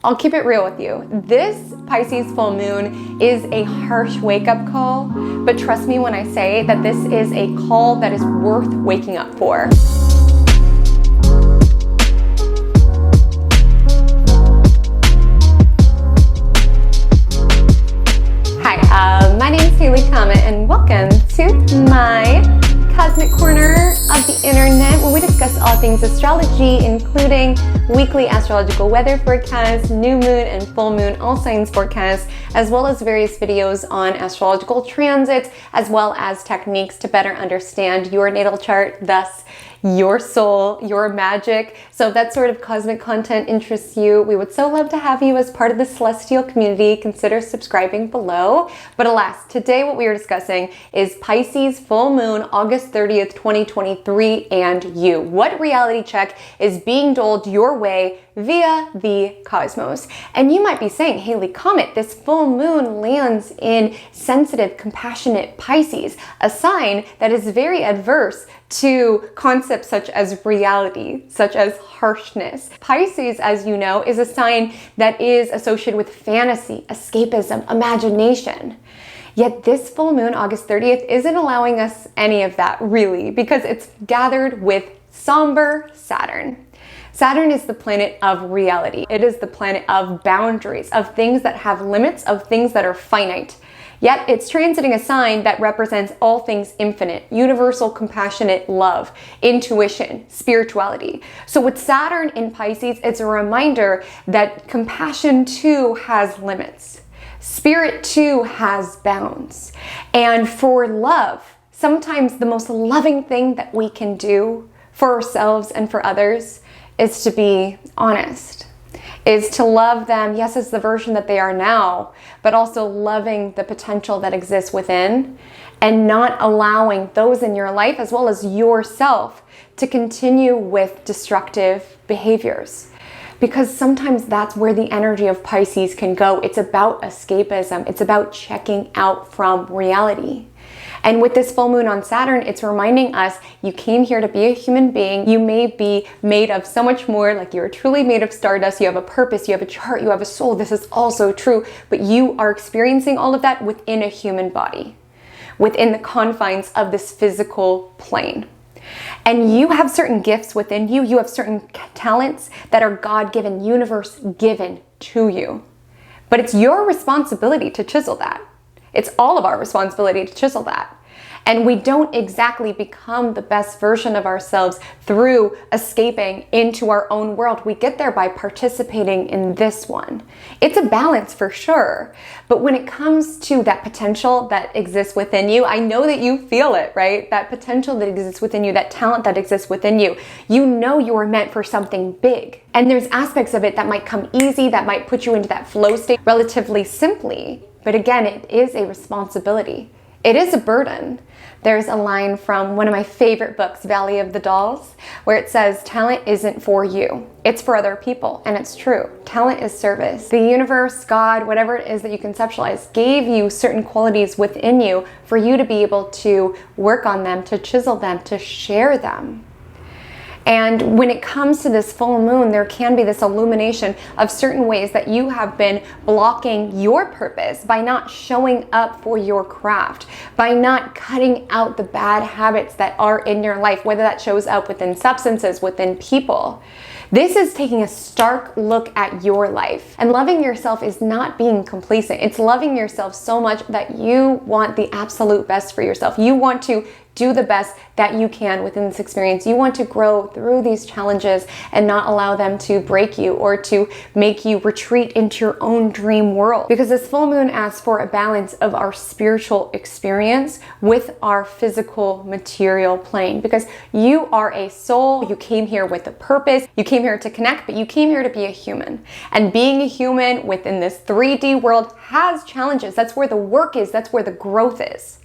I'll keep it real with you. This Pisces full moon is a harsh wake-up call, but trust me when I say that this is a call that is worth waking up for. Hi, my name is Comet, and welcome to my cosmic corner of the internet, where we discuss all things astrology, including weekly astrological weather forecasts, new moon and full moon all signs forecasts, as well as various videos on astrological transits, as well as techniques to better understand your natal chart, thus your soul, your magic. So if that sort of cosmic content interests you, we would so love to have you as part of the celestial community. Consider subscribing below. But alas, today what we are discussing is Pisces full moon, August 30th, 2023, and you. What reality check is being doled your way via the cosmos? And you might be saying, Haley, Comet, this full moon lands in sensitive, compassionate Pisces, a sign that is very adverse to concepts such as reality, such as harshness. Pisces, as you know, is a sign that is associated with fantasy, escapism, imagination. Yet this full moon, August 30th, isn't allowing us any of that, really, because it's gathered with somber Saturn. Saturn is the planet of reality. It is the planet of boundaries, of things that have limits, of things that are finite. Yet it's transiting a sign that represents all things infinite, universal, compassionate love, intuition, spirituality. So with Saturn in Pisces, it's a reminder that compassion too has limits. Spirit too has bounds. And for love, sometimes the most loving thing that we can do for ourselves and for others is to be honest, is to love them, yes, as the version that they are now, but also loving the potential that exists within and not allowing those in your life, as well as yourself, to continue with destructive behaviors. Because sometimes that's where the energy of Pisces can go. It's about escapism. It's about checking out from reality. And with this full moon on Saturn, it's reminding us you came here to be a human being. You may be made of so much more, like you're truly made of stardust. You have a purpose, you have a chart, you have a soul. This is also true, but you are experiencing all of that within a human body, within the confines of this physical plane. And you have certain gifts within you. You have certain talents that are God-given, universe-given to you. But it's your responsibility to chisel that. It's all of our responsibility to chisel that. And we don't exactly become the best version of ourselves through escaping into our own world. We get there by participating in this one. It's a balance for sure. But when it comes to that potential that exists within you, I know that you feel it, right? That potential that exists within you, that talent that exists within you, you know you are meant for something big. And there's aspects of it that might come easy, that might put you into that flow state relatively simply. But again, it is a responsibility. It is a burden. There's a line from one of my favorite books, Valley of the Dolls, where it says, talent isn't for you. It's for other people. And it's true. Talent is service. The universe, God, whatever it is that you conceptualize, gave you certain qualities within you for you to be able to work on them, to chisel them, to share them. And when it comes to this full moon, there can be this illumination of certain ways that you have been blocking your purpose by not showing up for your craft, by not cutting out the bad habits that are in your life, whether that shows up within substances, within people. This is taking a stark look at your life. And loving yourself is not being complacent. It's loving yourself so much that you want the absolute best for yourself. You want to do the best that you can within this experience. You want to grow through these challenges and not allow them to break you or to make you retreat into your own dream world. Because this full moon asks for a balance of our spiritual experience with our physical material plane. Because you are a soul, you came here with a purpose, you came here to connect, but you came here to be a human. And being a human within this 3D world has challenges. That's where the work is, that's where the growth is.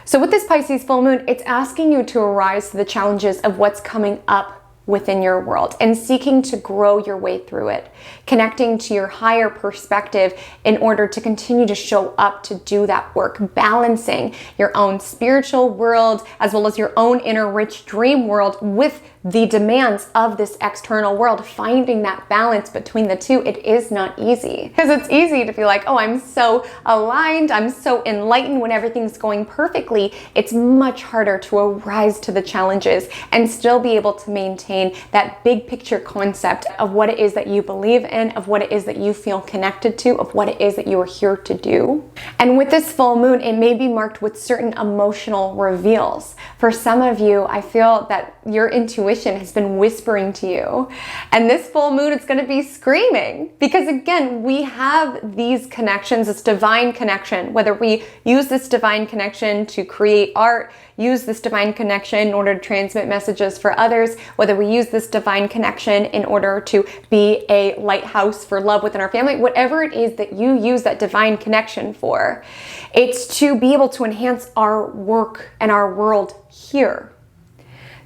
So with this Pisces full moon, it's asking you to arise to the challenges of what's coming up within your world and seeking to grow your way through it, connecting to your higher perspective in order to continue to show up to do that work, balancing your own spiritual world as well as your own inner rich dream world with the demands of this external world, finding that balance between the two, it is not easy. Because it's easy to feel like, oh, I'm so aligned, I'm so enlightened when everything's going perfectly. It's much harder to arise to the challenges and still be able to maintain that big picture concept of what it is that you believe in, of what it is that you feel connected to, of what it is that you are here to do. And with this full moon, it may be marked with certain emotional reveals. For some of you, I feel that your intuition has been whispering to you. And this full moon, it's going to be screaming. Because again, we have these connections, this divine connection, whether we use this divine connection to create art, use this divine connection in order to transmit messages for others, whether we use this divine connection in order to be a lighthouse for love within our family, whatever it is that you use that divine connection for, it's to be able to enhance our work and our world here.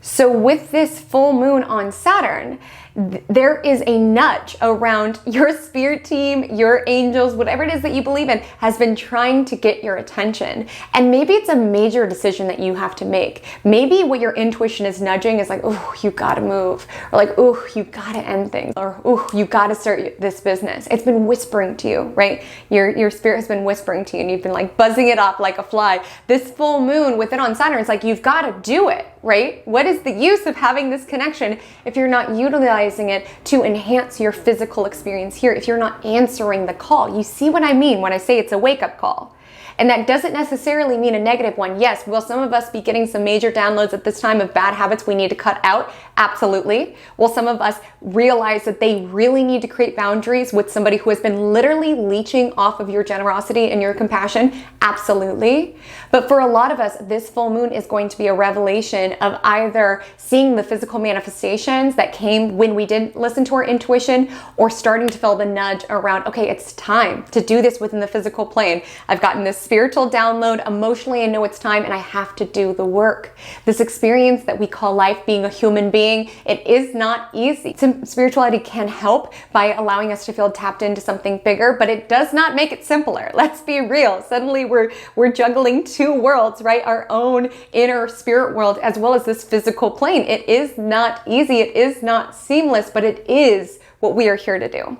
So with this full moon on Saturn, there is a nudge around your spirit team, your angels, whatever it is that you believe in has been trying to get your attention. And maybe it's a major decision that you have to make. Maybe what your intuition is nudging is like, oh, you gotta move. Or like, oh, you gotta end things. Or, oh, you gotta start this business. It's been whispering to you, right? Your spirit has been whispering to you and you've been like buzzing it off like a fly. This full moon with it on Saturn, it's like, you've gotta do it, right? What is the use of having this connection if you're not utilizing it to enhance your physical experience here, if you're not answering the call? You see what I mean when I say it's a wake-up call? And that doesn't necessarily mean a negative one. Yes, will some of us be getting some major downloads at this time of bad habits we need to cut out? Absolutely. Will some of us realize that they really need to create boundaries with somebody who has been literally leeching off of your generosity and your compassion? Absolutely. But for a lot of us, this full moon is going to be a revelation of either seeing the physical manifestations that came when we didn't listen to our intuition, or starting to feel the nudge around, okay, it's time to do this within the physical plane. I've gotten this spiritual download emotionally, I know it's time and I have to do the work. This experience that we call life, being a human being, it is not easy. Spirituality can help by allowing us to feel tapped into something bigger, but it does not make it simpler. Let's be real. Suddenly we're juggling two worlds, right? Our own inner spirit world as well as this physical plane. It is not easy. It is not seamless, but it is what we are here to do.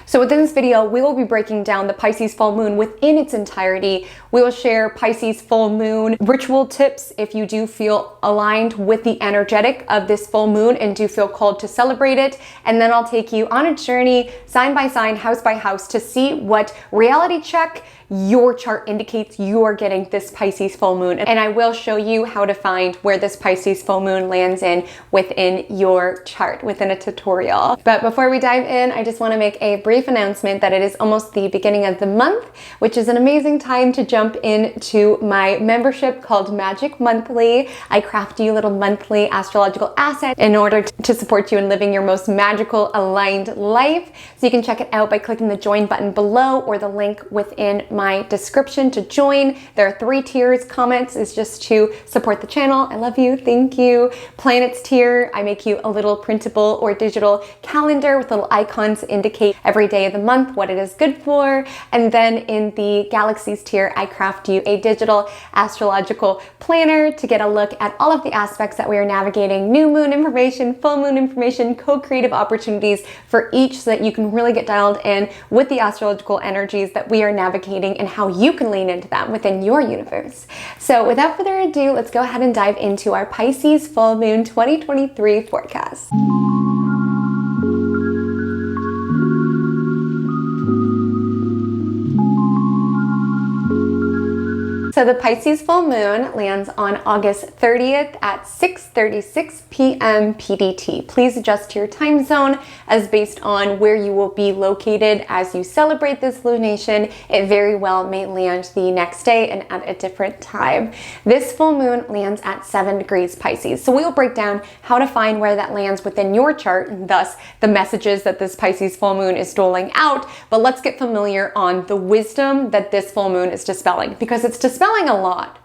So within this video, we will be breaking down the Pisces full moon within its entirety. We will share Pisces full moon ritual tips if you do feel aligned with the energetic of this full moon and do feel called to celebrate it. And then I'll take you on a journey, sign by sign, house by house, to see what reality check your chart indicates you are getting this Pisces full moon. And I will show you how to find where this Pisces full moon lands in within your chart within a tutorial. But before we dive in, I just want to make a brief announcement that it is almost the beginning of the month, which is an amazing time to jump into my membership called Magic Monthly. I craft you little monthly astrological assets in order to support you in living your most magical aligned life. So you can check it out by clicking the join button below or the link within my description to join. There are 3 tiers. Comments is just to support the channel. I love you. Thank you. Planets tier, I make you a little printable or digital calendar with little icons to indicate every day of the month what it is good for. And then in the galaxies tier, I craft you a digital astrological planner to get a look at all of the aspects that we are navigating, new moon information, full moon information, co-creative opportunities for each, so that you can really get dialed in with the astrological energies that we are navigating and how you can lean into them within your universe. So without further ado, let's go ahead and dive into our Pisces full moon 2023 forecast. So the Pisces full moon lands on August 30th at 6:36 p.m. PDT. Please adjust your time zone as based on where you will be located as you celebrate this lunation. It very well may land the next day and at a different time. This full moon lands at 7 degrees Pisces. So we will break down how to find where that lands within your chart, and thus the messages that this Pisces full moon is doling out. But let's get familiar on the wisdom that this full moon is dispelling, because it's dispelling a lot.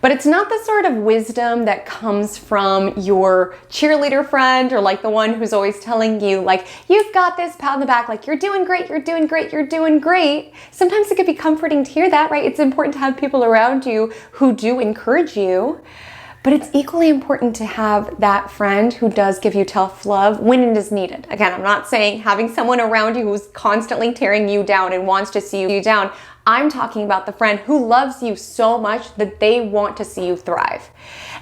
But it's not the sort of wisdom that comes from your cheerleader friend, or like the one who's always telling you like, you've got this, pat on the back, like you're doing great, you're doing great, you're doing great. Sometimes it can be comforting to hear that, right? It's important to have people around you who do encourage you. But it's equally important to have that friend who does give you tough love when it is needed. Again, I'm not saying having someone around you who's constantly tearing you down and wants to see you down. I'm talking about the friend who loves you so much that they want to see you thrive.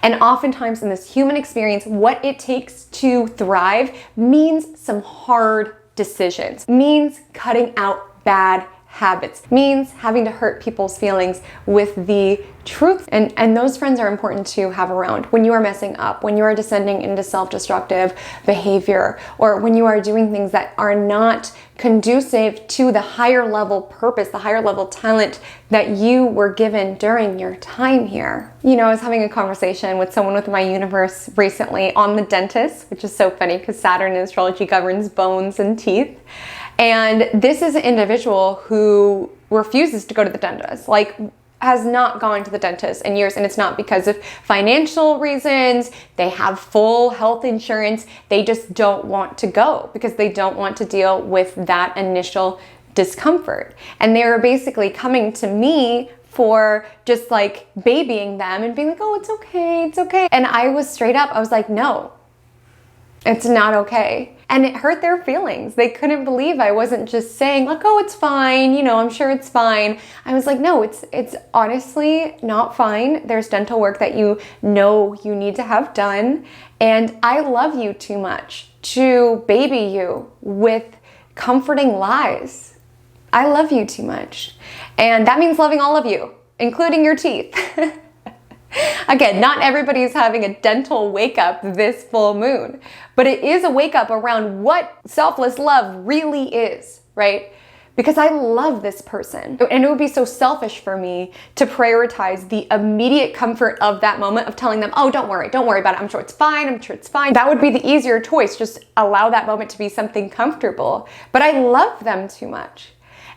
And oftentimes in this human experience, what it takes to thrive means some hard decisions, means cutting out bad habits, means having to hurt people's feelings with the truth. And those friends are important to have around when you are messing up, when you are descending into self-destructive behavior, or when you are doing things that are not conducive to the higher level purpose, the higher level talent that you were given during your time here. You know, I was having a conversation with someone with my universe recently on the dentist, which is so funny because Saturn in astrology governs bones and teeth. And this is an individual who refuses to go to the dentist, like has not gone to the dentist in years. And it's not because of financial reasons. They have full health insurance. They just don't want to go because they don't want to deal with that initial discomfort. And they were basically coming to me for just like babying them and being like, oh, it's okay, it's okay. And I was straight up, I was like, no, it's not okay. And it hurt their feelings. They couldn't believe I wasn't just saying like, oh, it's fine, you know, I'm sure it's fine. I was like, no, it's honestly not fine. There's dental work that you know you need to have done. And I love you too much to baby you with comforting lies. I love you too much. And that means loving all of you, including your teeth. Again, not everybody is having a dental wake up this full moon, but it is a wake up around what selfless love really is, right? Because I love this person. And it would be so selfish for me to prioritize the immediate comfort of that moment of telling them, oh, don't worry about it. I'm sure it's fine. I'm sure it's fine. That would be the easier choice. Just allow that moment to be something comfortable. But I love them too much.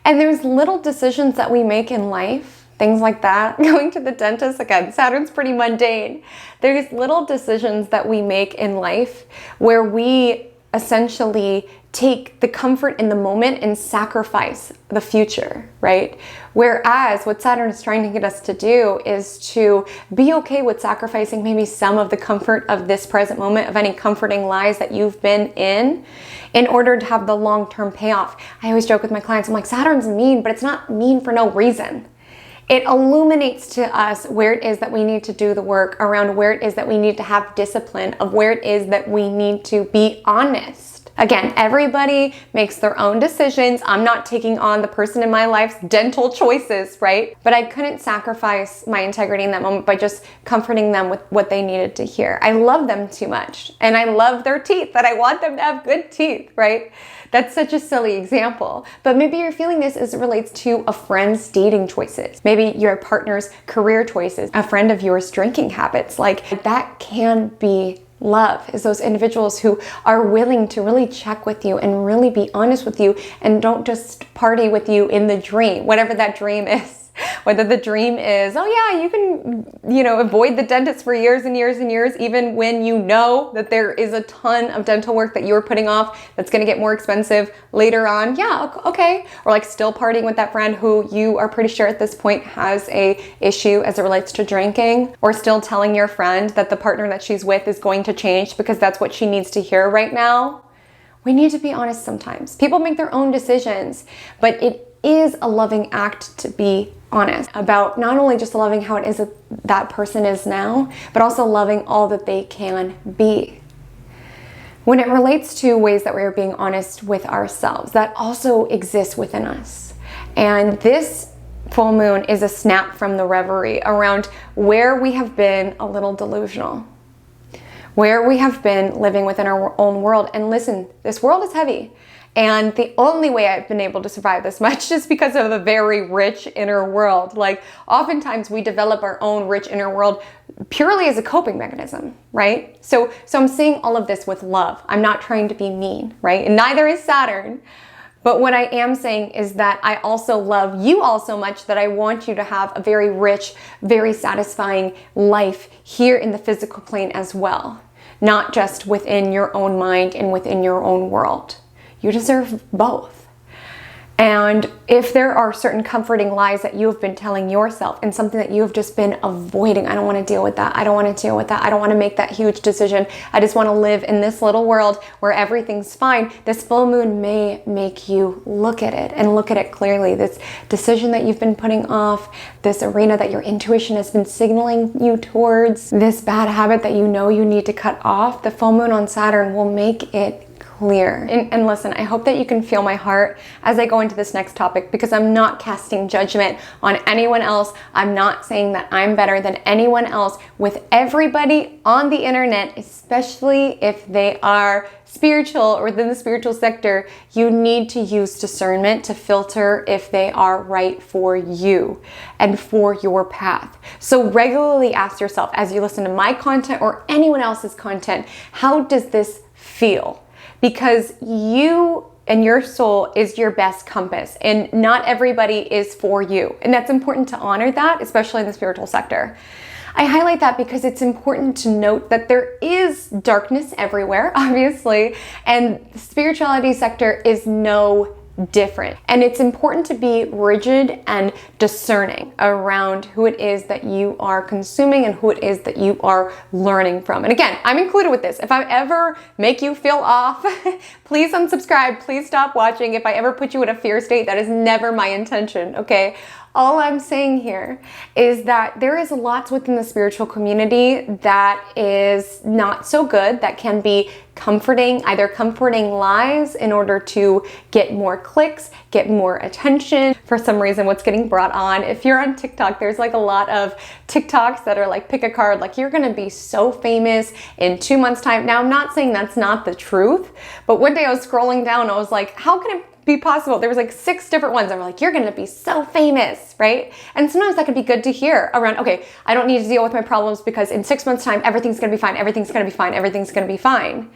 And there's little decisions that we make in life, things like that, going to the dentist, again, Saturn's pretty mundane. There's little decisions that we make in life where we essentially take the comfort in the moment and sacrifice the future, right? Whereas what Saturn is trying to get us to do is to be okay with sacrificing maybe some of the comfort of this present moment, of any comforting lies that you've been in order to have the long-term payoff. I always joke with my clients, I'm like, Saturn's mean, but it's not mean for no reason. It illuminates to us where it is that we need to do the work, around where it is that we need to have discipline, of where it is that we need to be honest. Again, everybody makes their own decisions. I'm not taking on the person in my life's dental choices, right? But I couldn't sacrifice my integrity in that moment by just comforting them with what they needed to hear. I love them too much. And I love their teeth, that I want them to have good teeth, right? That's such a silly example. But maybe you're feeling this as it relates to a friend's dating choices. Maybe your partner's career choices, a friend of yours drinking habits. Like that can be love, is those individuals who are willing to really check with you and really be honest with you and don't just party with you in the dream, whatever that dream is. Whether the dream is, oh yeah, you can, avoid the dentist for years and years and years, even when you know that there is a ton of dental work that you're putting off that's going to get more expensive later on. Yeah, okay. Or like still partying with that friend who you are pretty sure at this point has a issue as it relates to drinking, or still telling your friend that the partner that she's with is going to change because that's what she needs to hear right now. We need to be honest sometimes. People make their own decisions, but it is a loving act to be honest about not only just loving how it is that person is now, but also loving all that they can be. When it relates to ways that we are being honest with ourselves, that also exists within us. And this full moon is a snap from the reverie around where we have been a little delusional, where we have been living within our own world. And listen, this world is heavy. And the only way I've been able to survive this much is because of a very rich inner world. Like oftentimes we develop our own rich inner world purely as a coping mechanism, right? So I'm seeing all of this with love. I'm not trying to be mean, right? And neither is Saturn. But what I am saying is that I also love you all so much that I want you to have a very rich, very satisfying life here in the physical plane as well. Not just within your own mind and within your own world. You deserve both. And if there are certain comforting lies that you have been telling yourself and something that you have just been avoiding, I don't want to deal with that. I don't want to deal with that. I don't want to make that huge decision. I just want to live in this little world where everything's fine. This full moon may make you look at it and look at it clearly. This decision that you've been putting off, this arena that your intuition has been signaling you towards, this bad habit that you know you need to cut off, the full moon on Saturn will make it clear. And listen, I hope that you can feel my heart as I go into this next topic, because I'm not casting judgment on anyone else. I'm not saying that I'm better than anyone else. With everybody on the internet, especially if they are spiritual or within the spiritual sector, you need to use discernment to filter if they are right for you and for your path. So regularly ask yourself, as you listen to my content or anyone else's content, how does this feel? Because you and your soul is your best compass, and not everybody is for you. And that's important to honor that, especially in the spiritual sector. I highlight that because it's important to note that there is darkness everywhere, obviously, and the spirituality sector is no different. And it's important to be rigid and discerning around who it is that you are consuming and who it is that you are learning from. And again, I'm included with this. If I ever make you feel off, please unsubscribe, please stop watching. If I ever put you in a fear state, that is never my intention, okay? All I'm saying here is that there is lots within the spiritual community that is not so good, that can be comforting, either comforting lies in order to get more clicks, get more attention. For some reason, what's getting brought on, if you're on TikTok, there's like a lot of TikToks that are like, pick a card, like you're gonna be so famous in 2 months' time. Now, I'm not saying that's not the truth, but one day I was scrolling down, I was like, how can it be possible? There was like 6 different ones. I'm like, you're gonna be so famous, right? And sometimes that could be good to hear around, okay, I don't need to deal with my problems because in 6 months' time, everything's gonna be fine, everything's gonna be fine, everything's gonna be fine.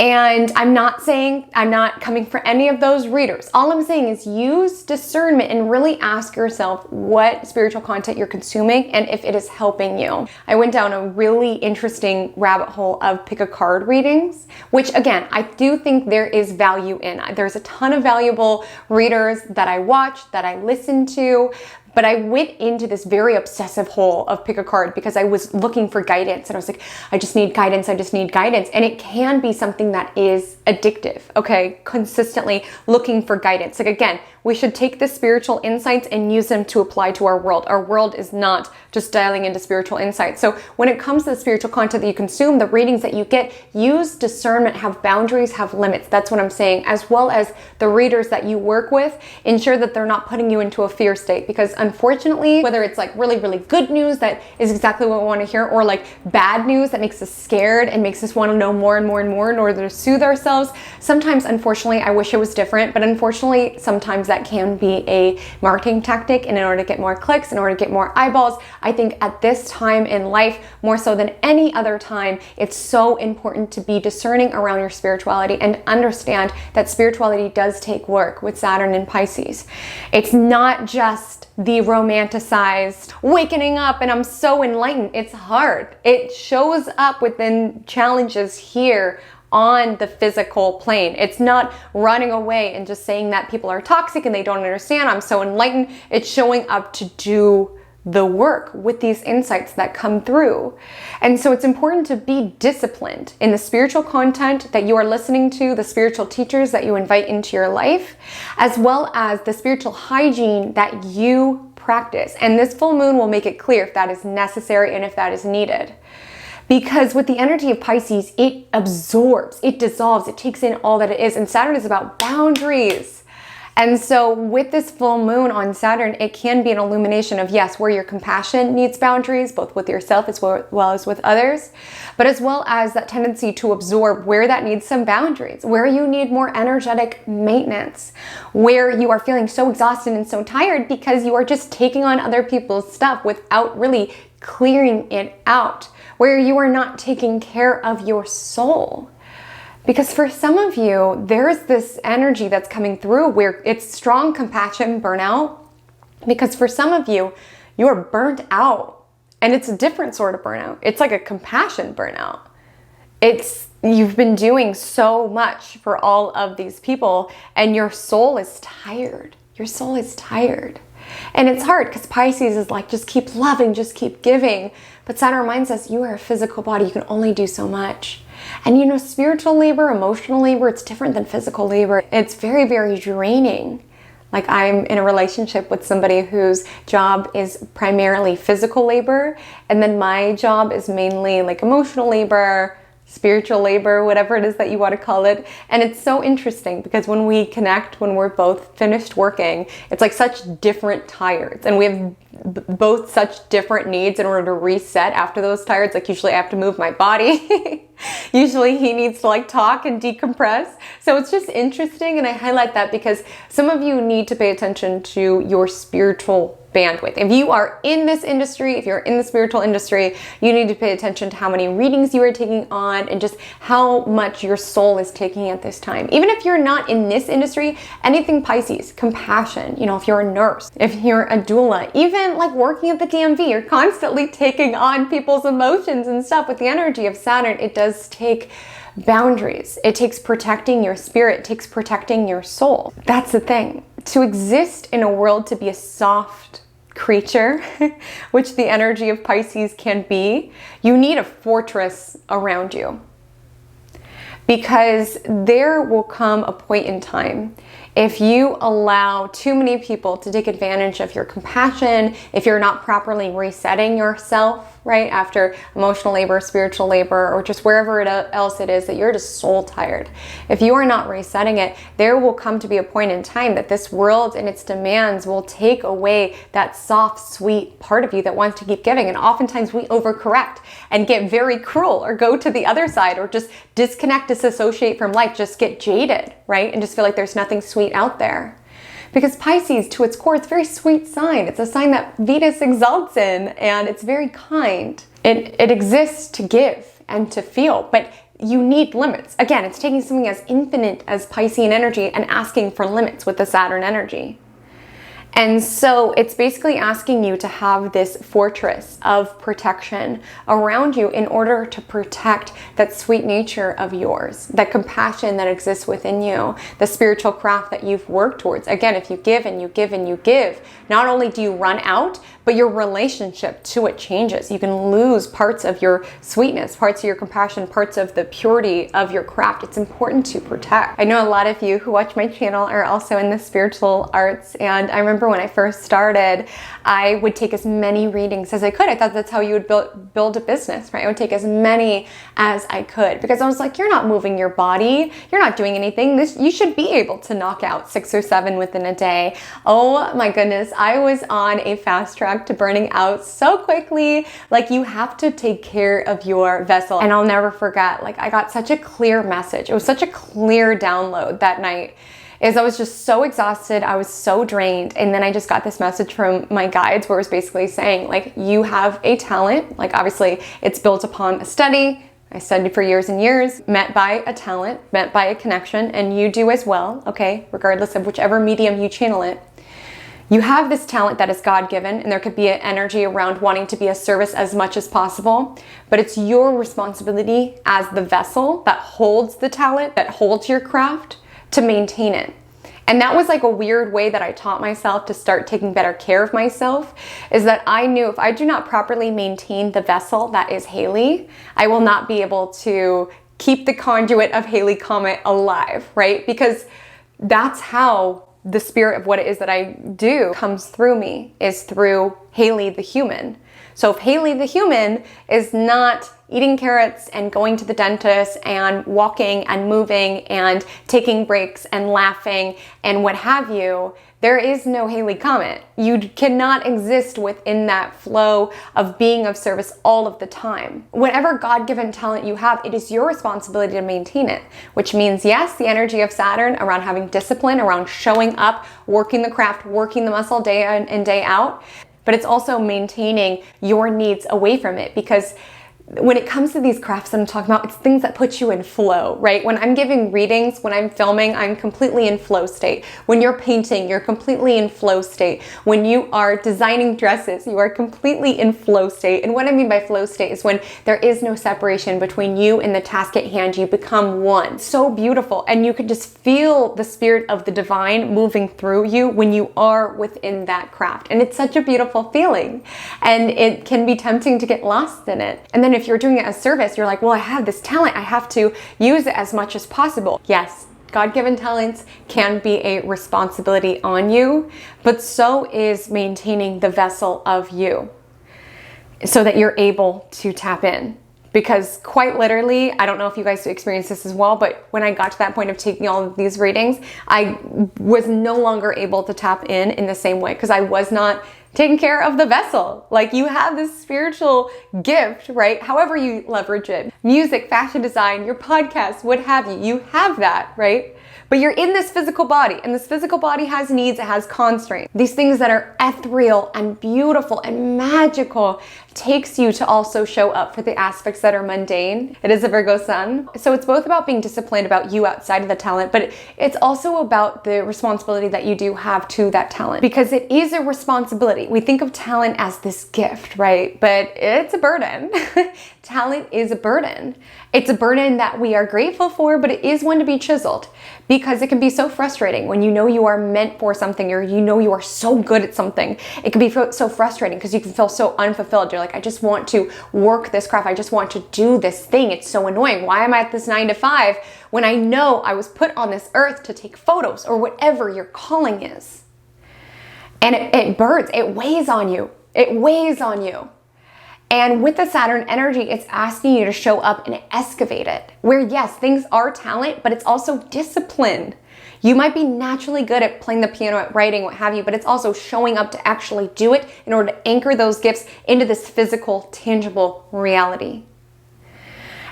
And I'm not saying, I'm not coming for any of those readers. All I'm saying is use discernment and really ask yourself what spiritual content you're consuming and if it is helping you. I went down a really interesting rabbit hole of pick a card readings, which again, I do think there is value in. There's a ton of valuable readers that I watch, that I listen to, but I went into this very obsessive hole of pick a card because I was looking for guidance and I was like, I just need guidance, I just need guidance. And it can be something that is addictive, okay? Consistently looking for guidance. Like again, we should take the spiritual insights and use them to apply to our world. Our world is not just dialing into spiritual insights. So when it comes to the spiritual content that you consume, the readings that you get, use discernment, have boundaries, have limits. That's what I'm saying. As well as the readers that you work with, ensure that they're not putting you into a fear state, because unfortunately, whether it's like really, really good news that is exactly what we want to hear, or like bad news that makes us scared and makes us want to know more and more and more in order to soothe ourselves, sometimes, unfortunately, I wish it was different, but unfortunately, sometimes that can be a marketing tactic, and in order to get more clicks, in order to get more eyeballs, I think at this time in life, more so than any other time, it's so important to be discerning around your spirituality and understand that spirituality does take work with Saturn and Pisces. It's not just the romanticized waking up and I'm so enlightened. It's hard. It shows up within challenges here on the physical plane. It's not running away and just saying that people are toxic and they don't understand. I'm so enlightened. It's showing up to do the work with these insights that come through. And so it's important to be disciplined in the spiritual content that you are listening to, the spiritual teachers that you invite into your life, as well as the spiritual hygiene that you practice. And this full moon will make it clear if that is necessary and if that is needed. Because with the energy of Pisces, it absorbs, it dissolves, it takes in all that it is. And Saturn is about boundaries. And so with this full moon on Saturn, it can be an illumination of, yes, where your compassion needs boundaries, both with yourself as well as with others, but as well as that tendency to absorb where that needs some boundaries, where you need more energetic maintenance, where you are feeling so exhausted and so tired because you are just taking on other people's stuff without really clearing it out, where you are not taking care of your soul. Because for some of you, there's this energy that's coming through where it's strong compassion burnout. Because for some of you, you're burnt out. And it's a different sort of burnout. It's like a compassion burnout. It's you've been doing so much for all of these people and your soul is tired. Your soul is tired. And it's hard because Pisces is like, just keep loving, just keep giving. But Saturn reminds us, you are a physical body. You can only do so much. And you know, spiritual labor, emotional labor, it's different than physical labor. It's very, very draining. Like I'm in a relationship with somebody whose job is primarily physical labor. And then my job is mainly like emotional labor, spiritual labor, whatever it is that you want to call it. And it's so interesting because when we connect, when we're both finished working, it's like such different tires. And we have both such different needs in order to reset after those tires. Like usually I have to move my body. Usually he needs to like talk and decompress. So it's just interesting. And I highlight that because some of you need to pay attention to your spiritual bandwidth. If you are in this industry, if you're in the spiritual industry, you need to pay attention to how many readings you are taking on and just how much your soul is taking at this time. Even if you're not in this industry, anything Pisces, compassion, you know, if you're a nurse, if you're a doula, even like working at the DMV, you're constantly taking on people's emotions and stuff. With the energy of Saturn, it does take boundaries. It takes protecting your spirit, it takes protecting your soul. That's the thing. To exist in a world, to be a soft creature, which the energy of Pisces can be, you need a fortress around you. Because there will come a point in time if you allow too many people to take advantage of your compassion, if you're not properly resetting yourself, right, after emotional labor, spiritual labor, or just wherever else it is that you're just soul tired. If you are not resetting it, there will come to be a point in time that this world and its demands will take away that soft, sweet part of you that wants to keep giving. And oftentimes we overcorrect and get very cruel or go to the other side or just disconnect, disassociate from life, just get jaded, right? And just feel like there's nothing sweet out there. Because Pisces, to its core, it's a very sweet sign. It's a sign that Venus exalts in, and it's very kind. It exists to give and to feel, but you need limits. Again, it's taking something as infinite as Piscean energy and asking for limits with the Saturn energy. And so it's basically asking you to have this fortress of protection around you in order to protect that sweet nature of yours, that compassion that exists within you, the spiritual craft that you've worked towards. Again, if you give and you give and you give, not only do you run out, but your relationship to it changes. You can lose parts of your sweetness, parts of your compassion, parts of the purity of your craft. It's important to protect. I know a lot of you who watch my channel are also in the spiritual arts, and I remember when I first started, I would take as many readings as I could. I thought that's how you would build a business, right? I would take as many as I could because I was like, you're not moving your body. You're not doing anything. You should be able to knock out 6 or 7 within a day. Oh my goodness. I was on a fast track to burning out so quickly. Like, you have to take care of your vessel. And I'll never forget, like, I got such a clear message. It was such a clear download that night. I was just so exhausted. I was so drained. And then I just got this message from my guides where it was basically saying, like, you have a talent. Like, obviously it's built upon a study. I studied for years and years, met by a talent, met by a connection, and you do as well, okay? Regardless of whichever medium you channel it. You have this talent that is God-given, and there could be an energy around wanting to be of service as much as possible, but it's your responsibility as the vessel that holds the talent, that holds your craft, to maintain it. And that was like a weird way that I taught myself to start taking better care of myself, is that I knew if I do not properly maintain the vessel that is Haley, I will not be able to keep the conduit of Haley Comet alive, right? Because that's how the spirit of what it is that I do comes through me, is through Haley the human. So if Haley the human is not eating carrots and going to the dentist and walking and moving and taking breaks and laughing and what have you, there is no Haley Comet. You cannot exist within that flow of being of service all of the time. Whatever God-given talent you have, it is your responsibility to maintain it, which means, yes, the energy of Saturn around having discipline, around showing up, working the craft, working the muscle day in and day out, but it's also maintaining your needs away from it, because when it comes to these crafts that I'm talking about, it's things that put you in flow, right? When I'm giving readings, when I'm filming, I'm completely in flow state. When you're painting, you're completely in flow state. When you are designing dresses, you are completely in flow state. And what I mean by flow state is when there is no separation between you and the task at hand. You become one. So beautiful. And you can just feel the spirit of the divine moving through you when you are within that craft. And it's such a beautiful feeling. And it can be tempting to get lost in it. And then if you're doing it as service, you're like, well, I have this talent. I have to use it as much as possible. Yes, God-given talents can be a responsibility on you, but so is maintaining the vessel of you so that you're able to tap in. Because quite literally, I don't know if you guys experience this as well, but when I got to that point of taking all of these readings, I was no longer able to tap in the same way because I was not taking care of the vessel. Like, you have this spiritual gift, right? However you leverage it. Music, fashion design, your podcast, what have you. You have that, right? But you're in this physical body, and this physical body has needs, it has constraints. These things that are ethereal and beautiful and magical takes you to also show up for the aspects that are mundane. It is a Virgo sun. So it's both about being disciplined about you outside of the talent, but it's also about the responsibility that you do have to that talent, because it is a responsibility. We think of talent as this gift, right? But it's a burden. Talent is a burden. It's a burden that we are grateful for, but it is one to be chiseled, because it can be so frustrating when you know you are meant for something, or you know you are so good at something. It can be so frustrating because you can feel so unfulfilled. You're like, I just want to work this craft. I just want to do this thing. It's so annoying. Why am I at this 9 to 5 when I know I was put on this earth to take photos, or whatever your calling is? And it burns. It weighs on you. It weighs on you. And with the Saturn energy, it's asking you to show up and excavate it. Where yes, things are talent, but it's also discipline. You might be naturally good at playing the piano, at writing, what have you, but it's also showing up to actually do it in order to anchor those gifts into this physical, tangible reality.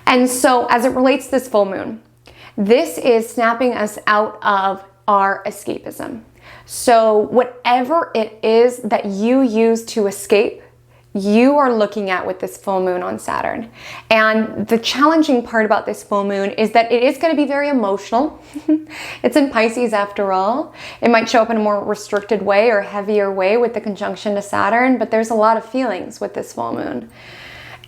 And so as it relates to this full moon, this is snapping us out of our escapism. So whatever it is that you use to escape, you are looking at with this full moon on Saturn. And the challenging part about this full moon is that it is going to be very emotional. It's in Pisces after all. It might show up in a more restricted way or heavier way with the conjunction to Saturn, but there's a lot of feelings with this full moon.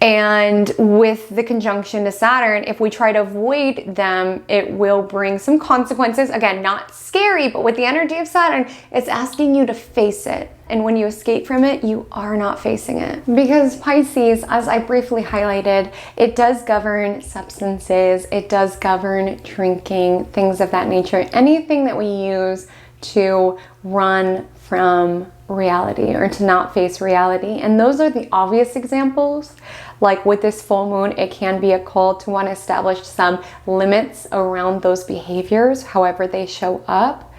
And with the conjunction to Saturn, if we try to avoid them, it will bring some consequences. Again, not scary, but with the energy of Saturn, it's asking you to face it. And when you escape from it, you are not facing it. Because Pisces, as I briefly highlighted, it does govern substances, it does govern drinking, things of that nature. Anything that we use to run from reality or to not face reality. And those are the obvious examples. Like with this full moon, it can be a call to want to establish some limits around those behaviors, however they show up.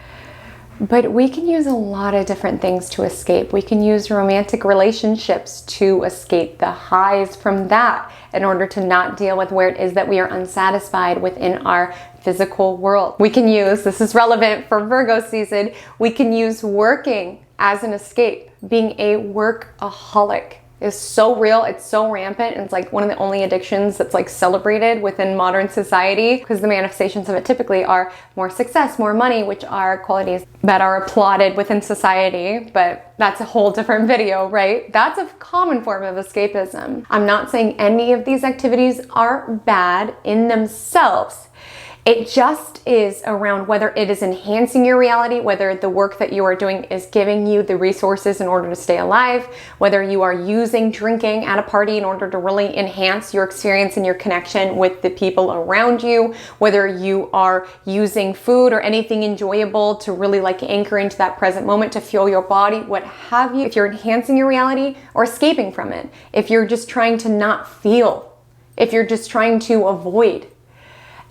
But we can use a lot of different things to escape. We can use romantic relationships to escape the highs from that in order to not deal with where it is that we are unsatisfied within our physical world. We can use, this is relevant for Virgo season, we can use working as an escape. Being a workaholic is so real, it's so rampant, and it's like one of the only addictions that's like celebrated within modern society, because the manifestations of it typically are more success, more money, which are qualities that are applauded within society, but that's a whole different video, right? That's a common form of escapism. I'm not saying any of these activities are bad in themselves. It just is around whether it is enhancing your reality, whether the work that you are doing is giving you the resources in order to stay alive, whether you are using drinking at a party in order to really enhance your experience and your connection with the people around you, whether you are using food or anything enjoyable to really like anchor into that present moment to fuel your body, what have you. If you're enhancing your reality or escaping from it, if you're just trying to not feel, if you're just trying to avoid.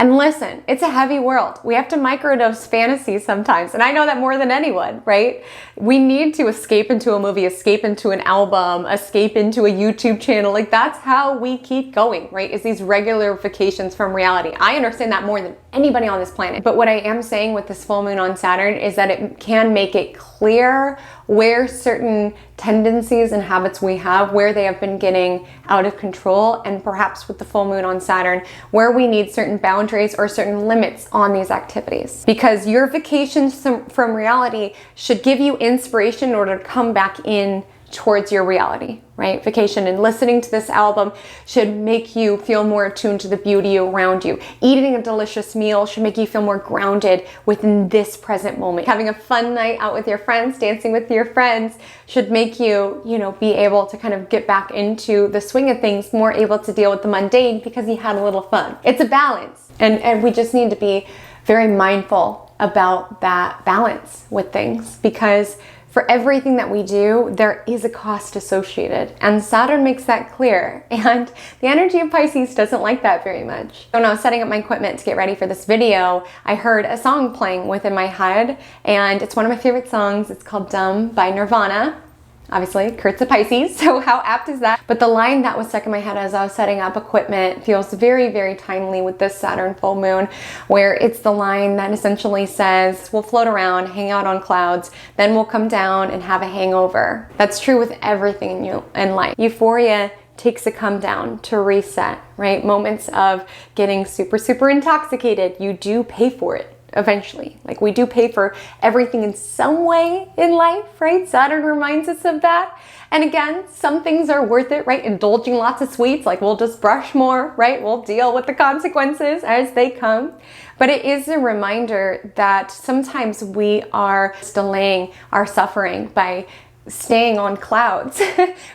And listen, it's a heavy world. We have to microdose fantasy sometimes. And I know that more than anyone, right? We need to escape into a movie, escape into an album, escape into a YouTube channel. Like that's how we keep going, right? Is these regular vacations from reality. I understand that more than anybody on this planet. But what I am saying with this full moon on Saturn is that it can make it clear where certain tendencies and habits we have, where they have been getting out of control, and perhaps with the full moon on Saturn, where we need certain boundaries or certain limits on these activities. Because your vacation from reality should give you inspiration in order to come back in towards your reality, right? Vacation and listening to this album should make you feel more attuned to the beauty around you. Eating a delicious meal should make you feel more grounded within this present moment. Having a fun night out with your friends, dancing with your friends should make you, be able to kind of get back into the swing of things, more able to deal with the mundane because you had a little fun. It's a balance. And we just need to be very mindful about that balance with things, because for everything that we do, there is a cost associated, and Saturn makes that clear, and the energy of Pisces doesn't like that very much. When I was setting up my equipment to get ready for this video, I heard a song playing within my head, and it's one of my favorite songs. It's called Dumb by Nirvana. Obviously, Kurt's a Pisces, so how apt is that? But the line that was stuck in my head as I was setting up equipment feels very, very timely with this Saturn full moon, where it's the line that essentially says, we'll float around, hang out on clouds, then we'll come down and have a hangover. That's true with everything in life. Euphoria takes a come down to reset, right? Moments of getting super, super intoxicated, you do pay for it. Eventually, like we do pay for everything in some way in life, right? Saturn reminds us of that. And again, some things are worth it, right? Indulging lots of sweets, like we'll just brush more, right? We'll deal with the consequences as they come. But it is a reminder that sometimes we are delaying our suffering by staying on clouds,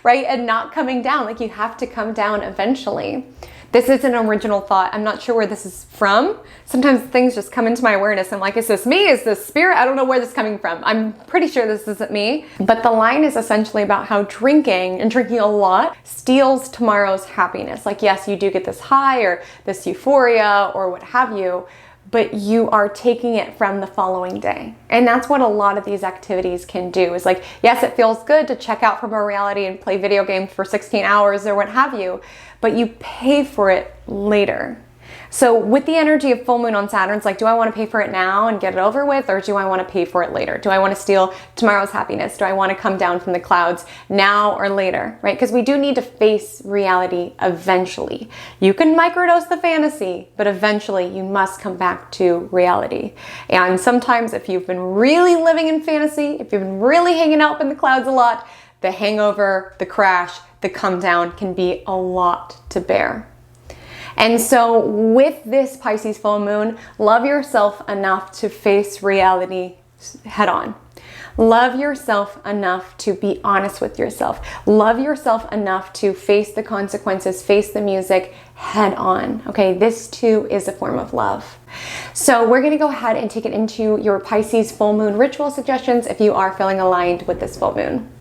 right? And not coming down. Like you have to come down eventually. This is an original thought. I'm not sure where this is from. Sometimes things just come into my awareness. I'm like, is this me? Is this spirit? I don't know where this is coming from. I'm pretty sure this isn't me. But the line is essentially about how drinking, and drinking a lot, steals tomorrow's happiness. Like, yes, you do get this high or this euphoria or what have you, but you are taking it from the following day. And that's what a lot of these activities can do, is like, yes, it feels good to check out from our reality and play video games for 16 hours or what have you, but you pay for it later. So with the energy of full moon on Saturn, it's like, do I want to pay for it now and get it over with, or do I want to pay for it later? Do I want to steal tomorrow's happiness? Do I want to come down from the clouds now or later, right? Because we do need to face reality eventually. You can microdose the fantasy, but eventually you must come back to reality. And sometimes if you've been really living in fantasy, if you've been really hanging out in the clouds a lot, the hangover, the crash, the come down can be a lot to bear. And so with this Pisces full moon, love yourself enough to face reality head on. Love yourself enough to be honest with yourself. Love yourself enough to face the consequences, face the music head on. Okay, this too is a form of love. So we're going to go ahead and take it into your Pisces full moon ritual suggestions if you are feeling aligned with this full moon.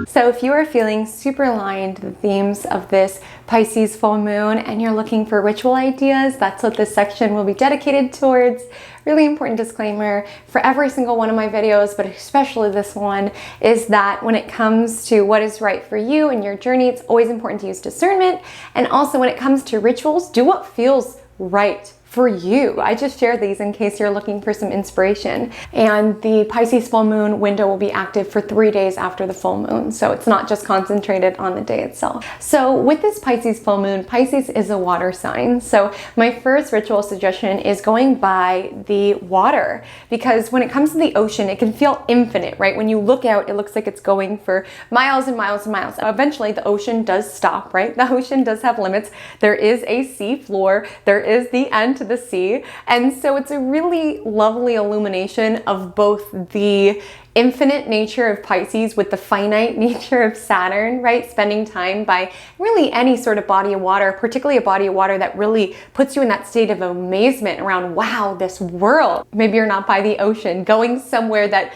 So if you are feeling super aligned to the themes of this Pisces full moon and you're looking for ritual ideas, that's what this section will be dedicated towards. Really important disclaimer for every single one of my videos, but especially this one, is that when it comes to what is right for you and your journey, it's always important to use discernment. And also when it comes to rituals, do what feels right for you. I just shared these in case you're looking for some inspiration. And the Pisces full moon window will be active for 3 days after the full moon. So it's not just concentrated on the day itself. So with this Pisces full moon, Pisces is a water sign. So my first ritual suggestion is going by the water, because when it comes to the ocean, it can feel infinite, right? When you look out, it looks like it's going for miles and miles and miles. Eventually the ocean does stop, right? The ocean does have limits. There is a sea floor. There is the end to the sea. And so it's a really lovely illumination of both the infinite nature of Pisces with the finite nature of Saturn, right? Spending time by really any sort of body of water, particularly a body of water that really puts you in that state of amazement around, wow, this world. Maybe you're not by the ocean, going somewhere that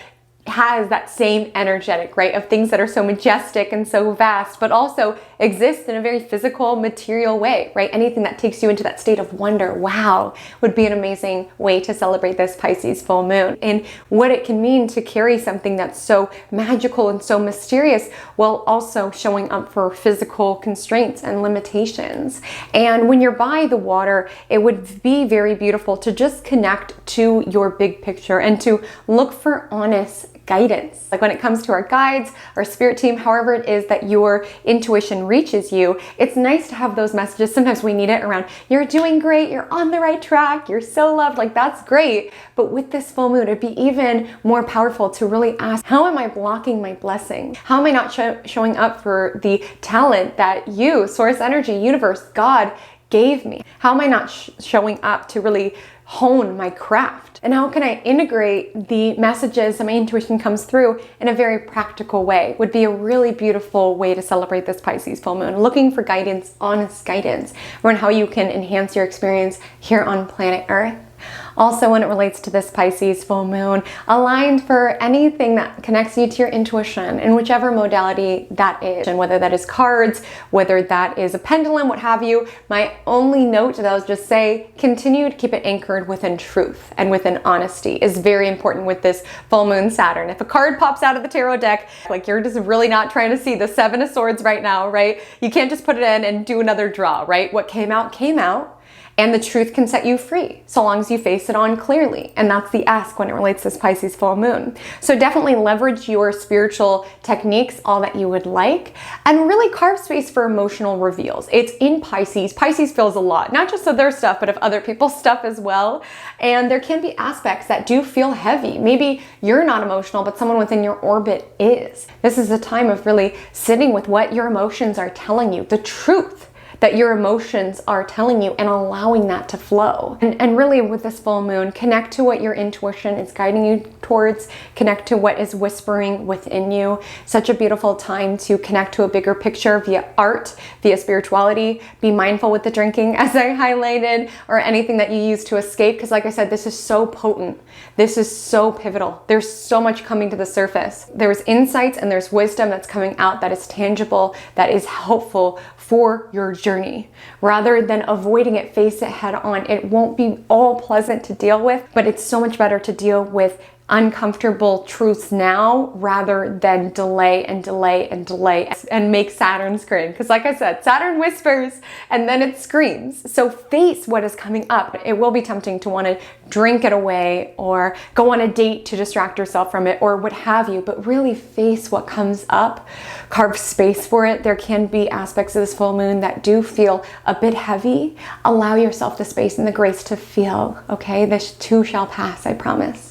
has that same energetic, right, of things that are so majestic and so vast, but also exist in a very physical, material way, right? Anything that takes you into that state of wonder, wow, would be an amazing way to celebrate this Pisces full moon. And what it can mean to carry something that's so magical and so mysterious while also showing up for physical constraints and limitations. And when you're by the water, it would be very beautiful to just connect to your big picture and to look for honest guidance. Like when it comes to our guides, our spirit team, however it is that your intuition reaches you, it's nice to have those messages. Sometimes we need it around, you're doing great, you're on the right track, you're so loved, like that's great. But with this full moon, it'd be even more powerful to really ask, how am I blocking my blessing? How am I not showing up for the talent that you, source energy, universe, God gave me? How am I not showing up to really hone my craft? And how can I integrate the messages that my intuition comes through in a very practical way? Would be a really beautiful way to celebrate this Pisces full moon. Looking for guidance, honest guidance, around how you can enhance your experience here on planet Earth. Also, when it relates to this Pisces full moon, aligned for anything that connects you to your intuition in whichever modality that is, and whether that is cards, whether that is a pendulum, what have you. My only note that I'll just say, continue to keep it anchored within truth and within honesty is very important with this full moon Saturn. If a card pops out of the tarot deck, like you're just really not trying to see the Seven of Swords right now, right? You can't just put it in and do another draw, right? What came out, came out. And the truth can set you free, so long as you face it on clearly. And that's the ask when it relates to this Pisces full moon. So definitely leverage your spiritual techniques, all that you would like, and really carve space for emotional reveals. It's in Pisces. Pisces feels a lot, not just of their stuff, but of other people's stuff as well. And there can be aspects that do feel heavy. Maybe you're not emotional, but someone within your orbit is. This is a time of really sitting with what your emotions are telling you, the truth that your emotions are telling you, and allowing that to flow. And really with this full moon, connect to what your intuition is guiding you towards, connect to what is whispering within you. Such a beautiful time to connect to a bigger picture via art, via spirituality. Be mindful with the drinking, as I highlighted, or anything that you use to escape, because like I said, this is so potent. This is so pivotal. There's so much coming to the surface. There's insights and there's wisdom that's coming out that is tangible, that is helpful for your journey. Rather than avoiding it, face it head on. It won't be all pleasant to deal with, but it's so much better to deal with uncomfortable truths now rather than delay and delay and delay and make Saturn scream. Because like I said, Saturn whispers and then it screams. So face what is coming up. It will be tempting to want to drink it away or go on a date to distract yourself from it or what have you, but really face what comes up, carve space for it. There can be aspects of this full moon that do feel a bit heavy. Allow yourself the space and the grace to feel, okay? This too shall pass, I promise.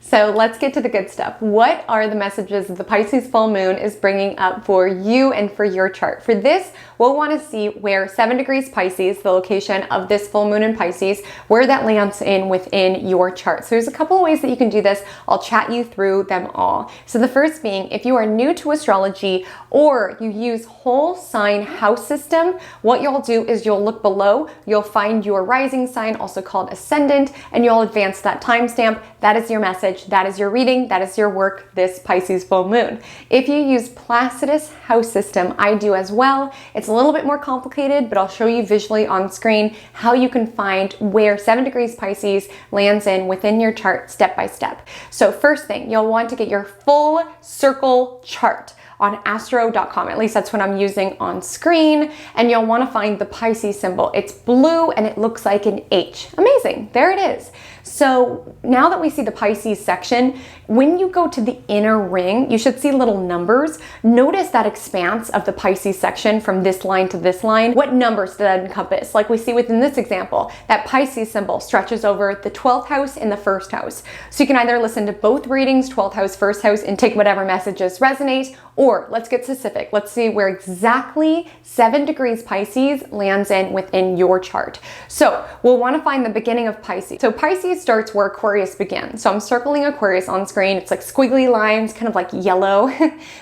So let's get to the good stuff. What are the messages that the Pisces full moon is bringing up for you and for your chart? For this, we'll want to see where 7 degrees Pisces, the location of this full moon in Pisces, where that lands in within your chart. So there's a couple of ways that you can do this. I'll chat you through them all. So the first being, if you are new to astrology or you use whole sign house system, what you'll do is you'll look below, you'll find your rising sign, also called ascendant, and you'll advance that timestamp. That is your message. That is your reading. That is your work this Pisces full moon. If you use Placidus house system, I do as well. It's a little bit more complicated, but I'll show you visually on screen how you can find where 7 degrees Pisces lands in within your chart step by step. So first thing, you'll want to get your full circle chart on astro.com. At least that's what I'm using on screen. And you'll want to find the Pisces symbol. It's blue and it looks like an H. Amazing. There it is. So now that we see the Pisces section, when you go to the inner ring, you should see little numbers. Notice that expanse of the Pisces section from this line to this line. What numbers does that encompass? Like we see within this example, that Pisces symbol stretches over the 12th house and the 1st house. So you can either listen to both readings, 12th house, 1st house, and take whatever messages resonate, Or let's get specific. Let's see where exactly 7 degrees Pisces lands in within your chart. So we'll want to find the beginning of Pisces. So Pisces starts where Aquarius began. So I'm circling Aquarius on screen. It's like squiggly lines, kind of like yellow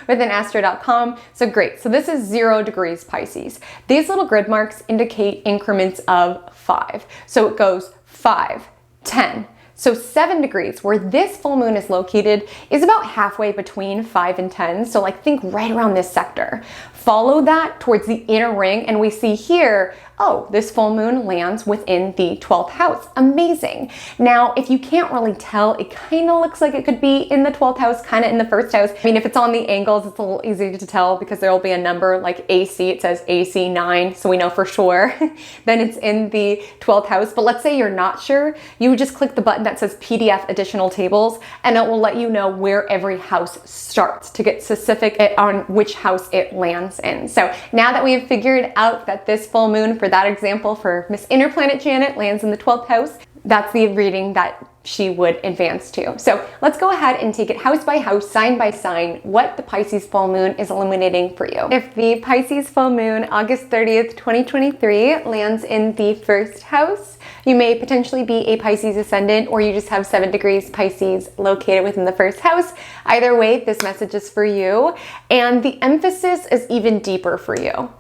within astro.com. So great. So this is 0 degrees Pisces. These little grid marks indicate increments of 5. So it goes 5, 10. So 7 degrees, where this full moon is located, is about halfway between 5 and 10. So like think right around this sector. Follow that towards the inner ring, and we see here, oh, this full moon lands within the 12th house. Amazing. Now, if you can't really tell, it kind of looks like it could be in the 12th house, kind of in the first house. I mean, if it's on the angles, it's a little easy to tell because there will be a number like AC. It says AC 9, so we know for sure. Then it's in the 12th house. But let's say you're not sure. You would just click the button that says PDF additional tables, and it will let you know where every house starts to get specific on which house it lands in. So now that we have figured out that this full moon, for that example, for Miss Inner Planet Janet, lands in the 12th house, that's the reading that she would advance to. So let's go ahead and take it house by house, sign by sign, what the Pisces full moon is illuminating for you. If the Pisces full moon, August 30th, 2023, lands in the first house, you may potentially be a Pisces ascendant, or you just have 7 degrees Pisces located within the first house. Either way, this message is for you. And the emphasis is even deeper for you,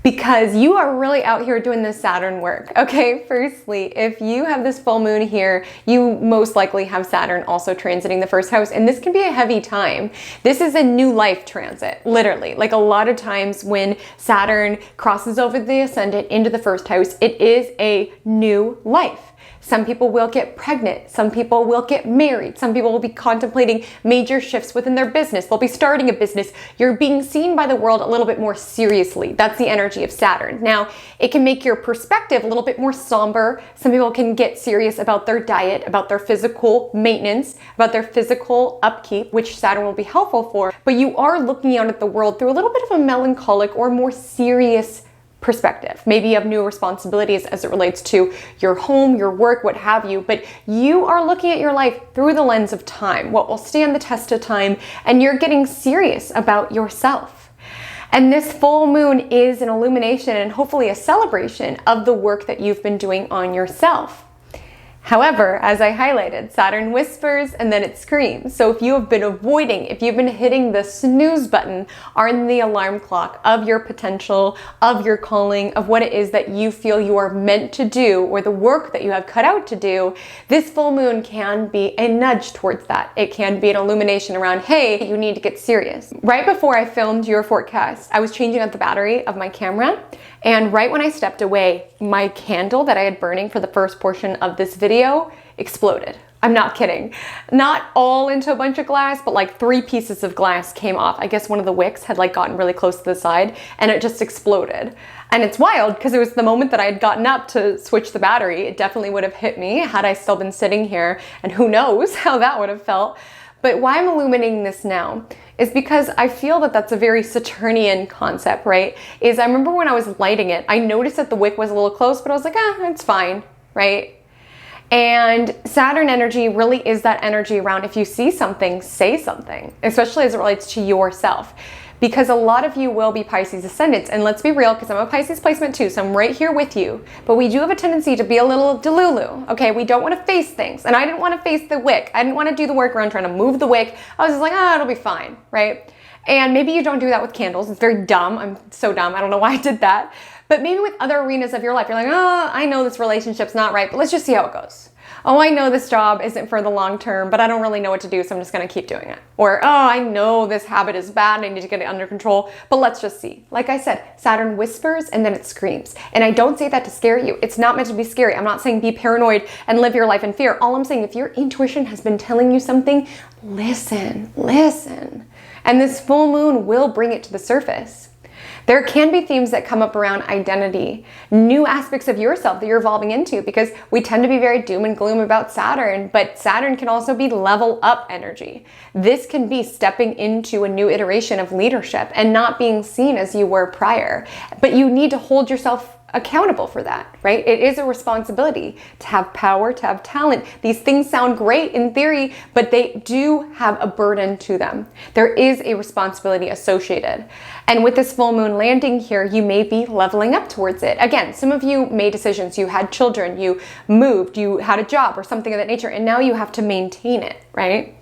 because you are really out here doing this Saturn work. Okay, firstly, if you have this full moon here, you most likely have Saturn also transiting the first house, and this can be a heavy time. This is a new life transit, literally. Like a lot of times when Saturn crosses over the ascendant into the first house, it is a new life. Some people will get pregnant. Some people will get married. Some people will be contemplating major shifts within their business. They'll be starting a business. You're being seen by the world a little bit more seriously. That's the energy of Saturn. Now, it can make your perspective a little bit more somber. Some people can get serious about their diet, about their physical maintenance, about their physical upkeep, which Saturn will be helpful for. But you are looking out at the world through a little bit of a melancholic or more serious perspective. Maybe you have new responsibilities as it relates to your home, your work, what have you, but you are looking at your life through the lens of time, what will stand the test of time, and you're getting serious about yourself. And this full moon is an illumination and hopefully a celebration of the work that you've been doing on yourself. However, as I highlighted, Saturn whispers and then it screams. So if you have been avoiding, if you've been hitting the snooze button on the alarm clock of your potential, of your calling, of what it is that you feel you are meant to do, or the work that you have cut out to do, this full moon can be a nudge towards that. It can be an illumination around, hey, you need to get serious. Right before I filmed your forecast, I was changing out the battery of my camera. And right when I stepped away, my candle that I had burning for the first portion of this video exploded. I'm not kidding. Not all into a bunch of glass, but like 3 pieces of glass came off. I guess one of the wicks had like gotten really close to the side and it just exploded. And it's wild because it was the moment that I had gotten up to switch the battery. It definitely would have hit me had I still been sitting here, and who knows how that would have felt. But why I'm illuminating this now is because I feel that that's a very Saturnian concept, right? Is I remember when I was lighting it, I noticed that the wick was a little close, but I was like, it's fine, right? And Saturn energy really is that energy around if you see something, say something, especially as it relates to yourself. Because a lot of you will be Pisces ascendants, and let's be real, because I'm a Pisces placement too, so I'm right here with you. But we do have a tendency to be a little delulu, okay? We don't want to face things, and I didn't want to face the wick. I didn't want to do the work around trying to move the wick. I was just like, it'll be fine, right? And maybe you don't do that with candles. It's very dumb. I'm so dumb. I don't know why I did that. But maybe with other arenas of your life, you're like, I know this relationship's not right, but let's just see how it goes. Oh, I know this job isn't for the long term, but I don't really know what to do, so I'm just going to keep doing it. Or, I know this habit is bad and I need to get it under control, but let's just see. Like I said, Saturn whispers and then it screams. And I don't say that to scare you. It's not meant to be scary. I'm not saying be paranoid and live your life in fear. All I'm saying, if your intuition has been telling you something, listen. And this full moon will bring it to the surface. There can be themes that come up around identity, new aspects of yourself that you're evolving into, because we tend to be very doom and gloom about Saturn, but Saturn can also be level up energy. This can be stepping into a new iteration of leadership and not being seen as you were prior. But you need to hold yourself accountable for that, right? It is a responsibility to have power, to have talent. These things sound great in theory, but they do have a burden to them. There is a responsibility associated. And with this full moon landing here, you may be leveling up towards it. Again, some of you made decisions, you had children, you moved, you had a job or something of that nature, and now you have to maintain it, right?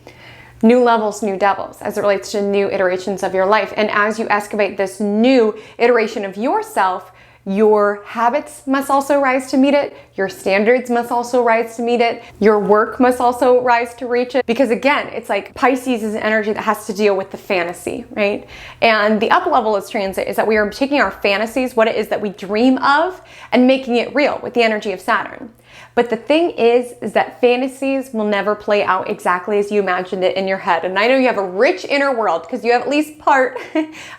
New levels, new devils, as it relates to new iterations of your life. And as you excavate this new iteration of yourself, your habits must also rise to meet it. Your standards must also rise to meet it. Your work must also rise to reach it. Because again, it's like Pisces is an energy that has to deal with the fantasy, right? And the up level of transit is that we are taking our fantasies, what it is that we dream of, and making it real with the energy of Saturn. But the thing is that fantasies will never play out exactly as you imagined it in your head. And I know you have a rich inner world because you have at least part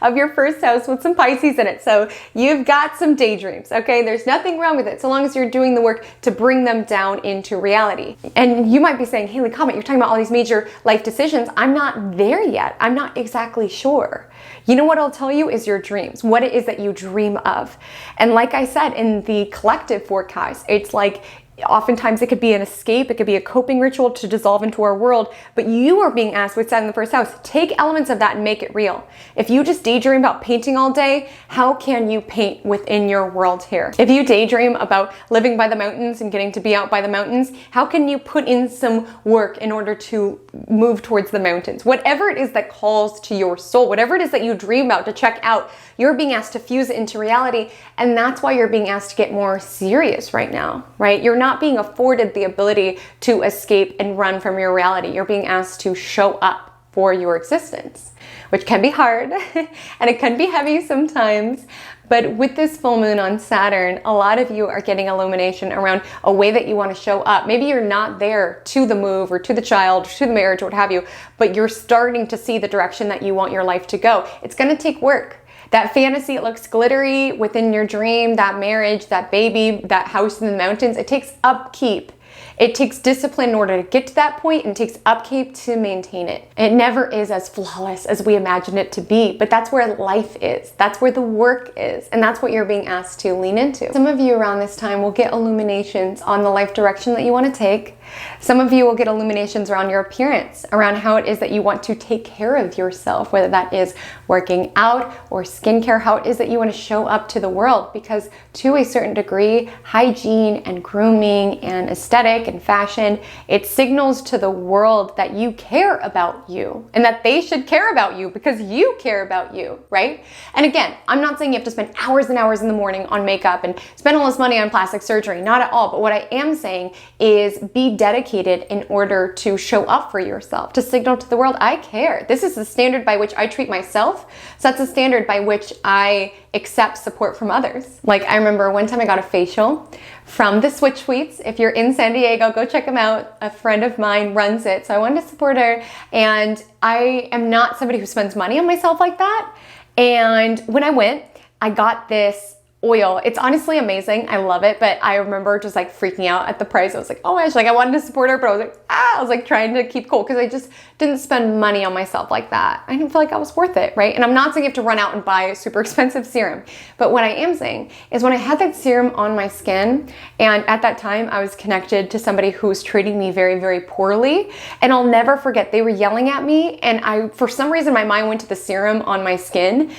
of your first house with some Pisces in it. So you've got some daydreams, okay? There's nothing wrong with it so long as you're doing the work to bring them down into reality. And you might be saying, Haley, Comet, you're talking about all these major life decisions. I'm not there yet. I'm not exactly sure. You know what I'll tell you is your dreams, what it is that you dream of. And like I said, in the collective forecast, it's like oftentimes it could be an escape, it could be a coping ritual to dissolve into our world, but you are being asked with Saturn in the first house, take elements of that and make it real. If you just daydream about painting all day, how can you paint within your world here? If you daydream about living by the mountains and getting to be out by the mountains, how can you put in some work in order to move towards the mountains? Whatever it is that calls to your soul, whatever it is that you dream about to check out, you're being asked to fuse it into reality, and that's why you're being asked to get more serious right now, right? You're not being afforded the ability to escape and run from your reality. You're being asked to show up for your existence, which can be hard and it can be heavy sometimes. But with this full moon on Saturn, a lot of you are getting illumination around a way that you want to show up. Maybe you're not there to the move or to the child or to the marriage or what have you, but you're starting to see the direction that you want your life to go. It's going to take work. That fantasy, it looks glittery within your dream, that marriage, that baby, that house in the mountains, it takes upkeep. It takes discipline in order to get to that point, and it takes upkeep to maintain it. It never is as flawless as we imagine it to be, but that's where life is. That's where the work is, and that's what you're being asked to lean into. Some of you around this time will get illuminations on the life direction that you want to take. Some of you will get illuminations around your appearance, around how it is that you want to take care of yourself, whether that is working out or skincare, how it is that you want to show up to the world, because to a certain degree, hygiene and grooming and aesthetic and fashion, it signals to the world that you care about you and that they should care about you because you care about you, right? And again, I'm not saying you have to spend hours and hours in the morning on makeup and spend all this money on plastic surgery, not at all. But what I am saying is be dedicated in order to show up for yourself, to signal to the world, I care. This is the standard by which I treat myself. So that's the standard by which I accept support from others. Like I remember one time I got a facial from the Switch Sweets. If you're in San Diego, go check them out. A friend of mine runs it, so I wanted to support her. And I am not somebody who spends money on myself like that. And when I went, I got this oil. It's honestly amazing. I love it, but I remember just like freaking out at the price. I was like, oh my gosh, like I wanted to support her, but I was like, I was like trying to keep cool because I just didn't spend money on myself like that. I didn't feel like I was worth it, right? And I'm not saying you have to run out and buy a super expensive serum, but what I am saying is when I had that serum on my skin, and at that time I was connected to somebody who was treating me very, very poorly, and I'll never forget, they were yelling at me, and for some reason my mind went to the serum on my skin.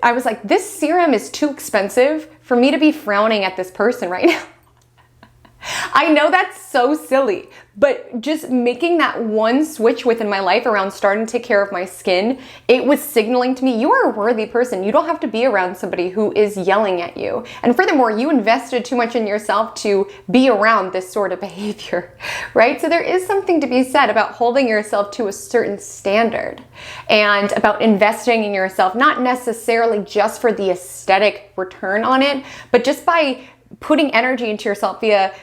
I was like, this serum is too expensive for me to be frowning at this person right now. I know that's so silly, but just making that one switch within my life around starting to take care of my skin, it was signaling to me, you are a worthy person. You don't have to be around somebody who is yelling at you. And furthermore, you invested too much in yourself to be around this sort of behavior, right? So there is something to be said about holding yourself to a certain standard and about investing in yourself, not necessarily just for the aesthetic return on it, but just by putting energy into yourself via,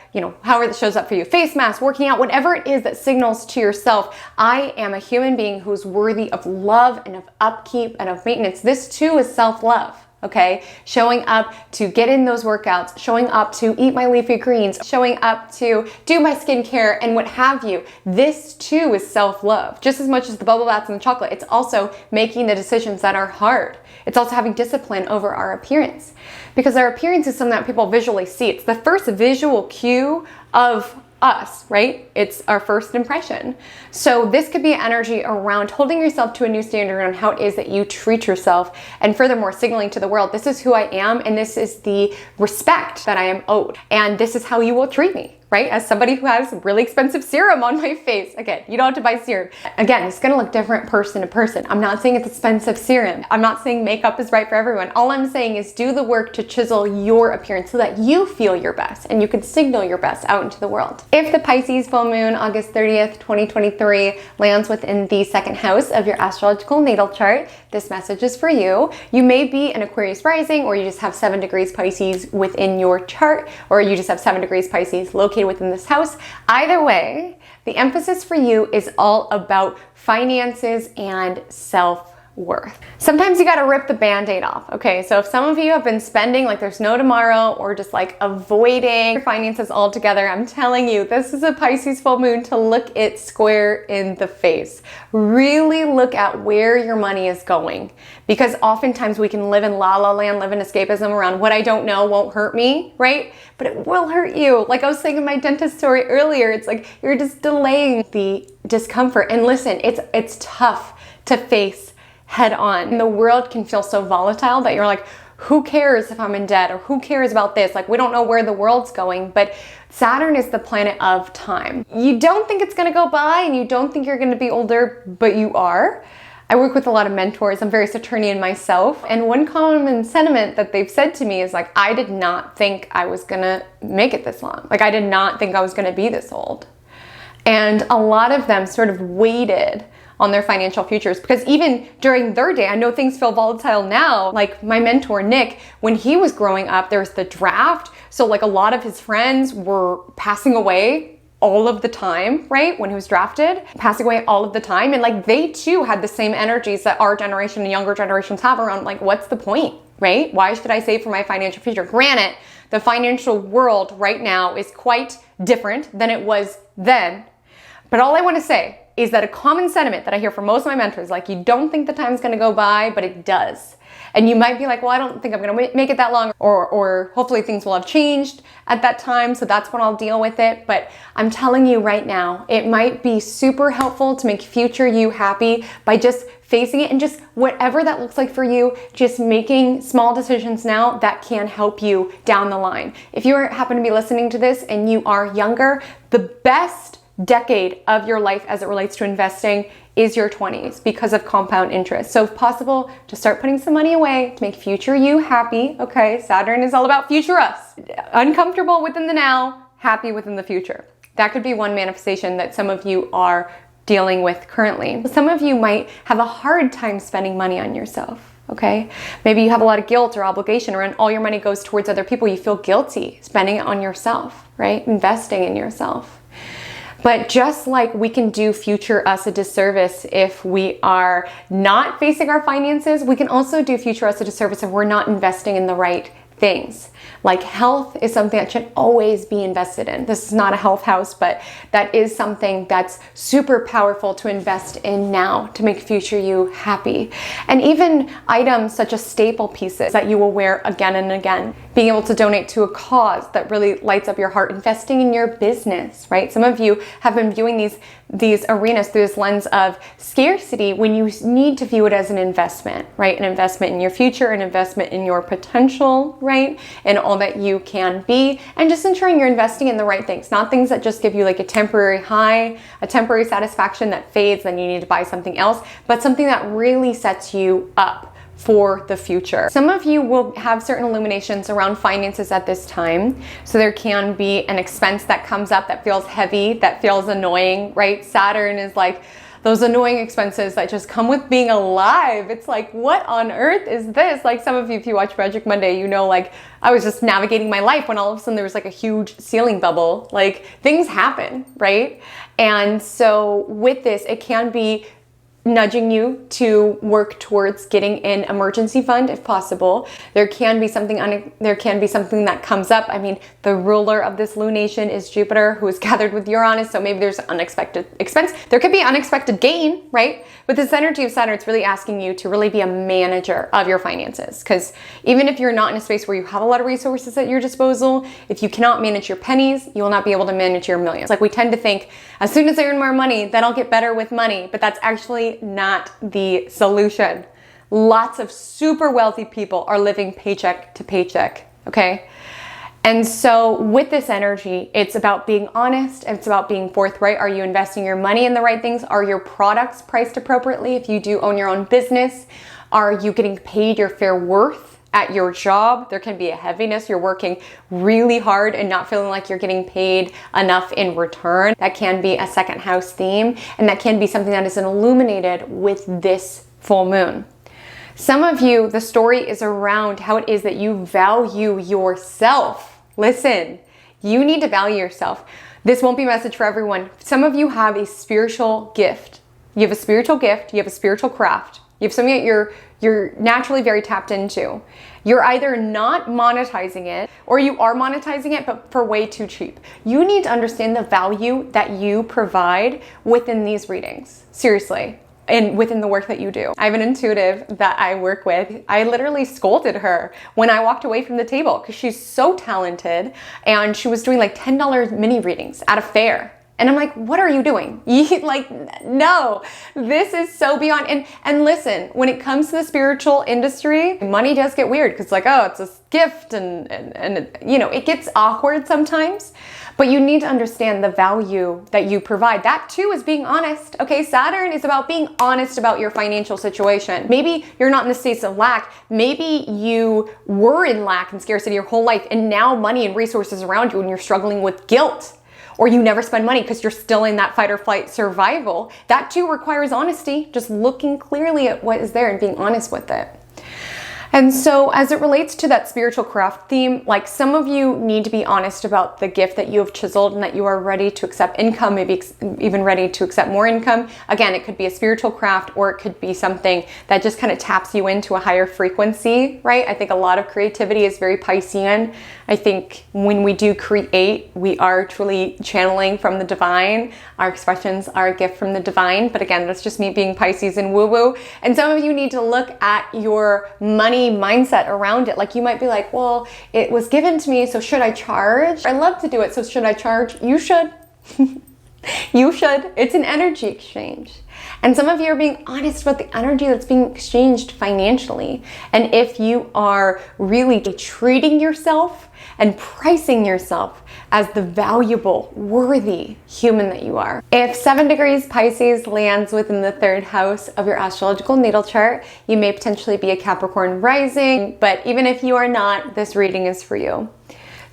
however it shows up for you, face masks, working out, whatever it is that signals to yourself, I am a human being who's worthy of love and of upkeep and of maintenance. This too is self-love, okay? Showing up to get in those workouts, showing up to eat my leafy greens, showing up to do my skincare and what have you. This too is self-love. Just as much as the bubble baths and the chocolate, it's also making the decisions that are hard. It's also having discipline over our appearance, because our appearance is something that people visually see. It's the first visual cue of us, right? It's our first impression. So this could be energy around holding yourself to a new standard on how it is that you treat yourself, and furthermore signaling to the world, this is who I am and this is the respect that I am owed, and this is how you will treat me, right? As somebody who has really expensive serum on my face. Again, you don't have to buy serum. Again, it's gonna look different person to person. I'm not saying it's expensive serum. I'm not saying makeup is right for everyone. All I'm saying is do the work to chisel your appearance so that you feel your best and you can signal your best out into the world. If the Pisces full moon, August 30th, 2023, lands within the second house of your astrological natal chart, this message is for you. You may be an Aquarius rising, or you just have 7 degrees Pisces within your chart, or you just have 7 degrees Pisces located within this house. Either way, the emphasis for you is all about finances and self-worth. Sometimes you gotta rip the band-aid off, okay? So if some of you have been spending like there's no tomorrow, or just like avoiding your finances altogether, I'm telling you, this is a Pisces full moon to look it square in the face. Really look at where your money is going, because oftentimes we can live in la-la land, live in escapism around what I don't know won't hurt me, right? But it will hurt you. Like I was saying in my dentist story earlier, it's like you're just delaying the discomfort. And listen, it's tough to face head on. And the world can feel so volatile that you're like, who cares if I'm in debt, or who cares about this? Like, we don't know where the world's going. But Saturn is the planet of time. You don't think it's gonna go by, and you don't think you're gonna be older, but you are. I work with a lot of mentors. I'm very Saturnian myself. And one common sentiment that they've said to me is like, I did not think I was gonna make it this long. Like, I did not think I was gonna be this old. And a lot of them sort of waited on their financial futures, because even during their day, I know things feel volatile now. Like my mentor, Nick, when he was growing up, there was the draft. So like a lot of his friends were passing away all of the time, right? When he was drafted, passing away all of the time. And like they too had the same energies that our generation and younger generations have around like, what's the point, right? Why should I save for my financial future? Granted, the financial world right now is quite different than it was then. But all I want to say is that a common sentiment that I hear from most of my mentors, like, you don't think the time's going to go by, but it does. And you might be like, well, I don't think I'm going to make it that long, or hopefully things will have changed at that time, so that's when I'll deal with it. But I'm telling you right now, it might be super helpful to make future you happy by just facing it, and just whatever that looks like for you, just making small decisions now that can help you down the line. If you happen to be listening to this and you are younger, the best decade of your life as it relates to investing is your 20s, because of compound interest. So if possible, just start putting some money away to make future you happy. Okay, Saturn is all about future us. Uncomfortable within the now, happy within the future. That could be one manifestation that some of you are dealing with currently. Some of you might have a hard time spending money on yourself. Okay, maybe you have a lot of guilt or obligation, or all your money goes towards other people. You feel guilty spending it on yourself, right? Investing in yourself. But just like we can do future us a disservice if we are not facing our finances, we can also do future us a disservice if we're not investing in the right things. Like health is something that should always be invested in. This is not a health house, but that is something that's super powerful to invest in now to make future you happy. And even items such as staple pieces that you will wear again and again. Being able to donate to a cause that really lights up your heart. Investing in your business, right? Some of you have been viewing these arenas through this lens of scarcity when you need to view it as an investment, right? An investment in your future, an investment in your potential, right? And all that you can be, and just ensuring you're investing in the right things, not things that just give you like a temporary high, a temporary satisfaction that fades, then you need to buy something else, but something that really sets you up for the future. Some of you will have certain illuminations around finances at this time. So there can be an expense that comes up that feels heavy, that feels annoying, right? Saturn is like those annoying expenses that just come with being alive. It's like, what on earth is this? Like some of you, if you watch Project Monday, you know, like I was just navigating my life when all of a sudden there was like a huge ceiling bubble. Like things happen, right? And so with this, it can be nudging you to work towards getting an emergency fund if possible. There can be something that comes up. I mean, the ruler of this lunation is Jupiter, who is gathered with Uranus, so maybe there's unexpected expense. There could be unexpected gain, right? With this energy of Saturn, it's really asking you to really be a manager of your finances, because even if you're not in a space where you have a lot of resources at your disposal, if you cannot manage your pennies, you will not be able to manage your millions. Like, we tend to think as soon as I earn more money, then I'll get better with money, but that's actually not the solution. Lots of super wealthy people are living paycheck to paycheck, okay? And so with this energy, it's about being honest, and it's about being forthright. Are you investing your money in the right things? Are your products priced appropriately? If you do own your own business, are you getting paid your fair worth at your job? There can be a heaviness. You're working really hard and not feeling like you're getting paid enough in return. That can be a second house theme, and that can be something that is illuminated with this full moon. Some of you, the story is around how it is that you value yourself. Listen, you need to value yourself. This won't be a message for everyone. Some of you have a spiritual gift. You have a spiritual gift. You have a spiritual craft. You have something that you're naturally very tapped into. You're either not monetizing it, or you are monetizing it, but for way too cheap. You need to understand the value that you provide within these readings. Seriously. And within the work that you do. I have an intuitive that I work with. I literally scolded her when I walked away from the table because she's so talented, and she was doing like $10 mini readings at a fair. And I'm like, what are you doing? Like, no, this is so beyond. And listen, when it comes to the spiritual industry, money does get weird because, like, oh, it's a gift, and you know, it gets awkward sometimes. But you need to understand the value that you provide. That too is being honest. Okay, Saturn is about being honest about your financial situation. Maybe you're not in the states of lack. Maybe you were in lack and scarcity your whole life, and now money and resources around you, and you're struggling with guilt. Or you never spend money because you're still in that fight or flight survival. That too requires honesty, just looking clearly at what is there and being honest with it. And so as it relates to that spiritual craft theme, like, some of you need to be honest about the gift that you have chiseled and that you are ready to accept income, maybe even ready to accept more income. Again, it could be a spiritual craft, or it could be something that just kind of taps you into a higher frequency, right? I think a lot of creativity is very Piscean. I think when we do create, we are truly channeling from the divine. Our expressions are a gift from the divine. But again, that's just me being Pisces and woo-woo. And some of you need to look at your money mindset around it. Like, you might be like, well, it was given to me, so should I charge? I love to do it, so should I charge? You should. You should. It's an energy exchange. And some of you are being honest about the energy that's being exchanged financially. And if you are really treating yourself and pricing yourself as the valuable, worthy human that you are. If 7 degrees Pisces lands within the 3rd house of your astrological natal chart, you may potentially be a Capricorn rising, but even if you are not, this reading is for you.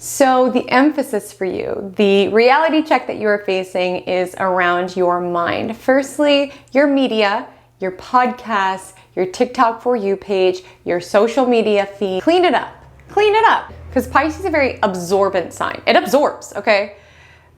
So the emphasis for you, the reality check that you are facing, is around your mind. Firstly, your media, your podcasts, your TikTok For You page, your social media feed. Clean it up. Clean it up. Because Pisces is a very absorbent sign. It absorbs, okay?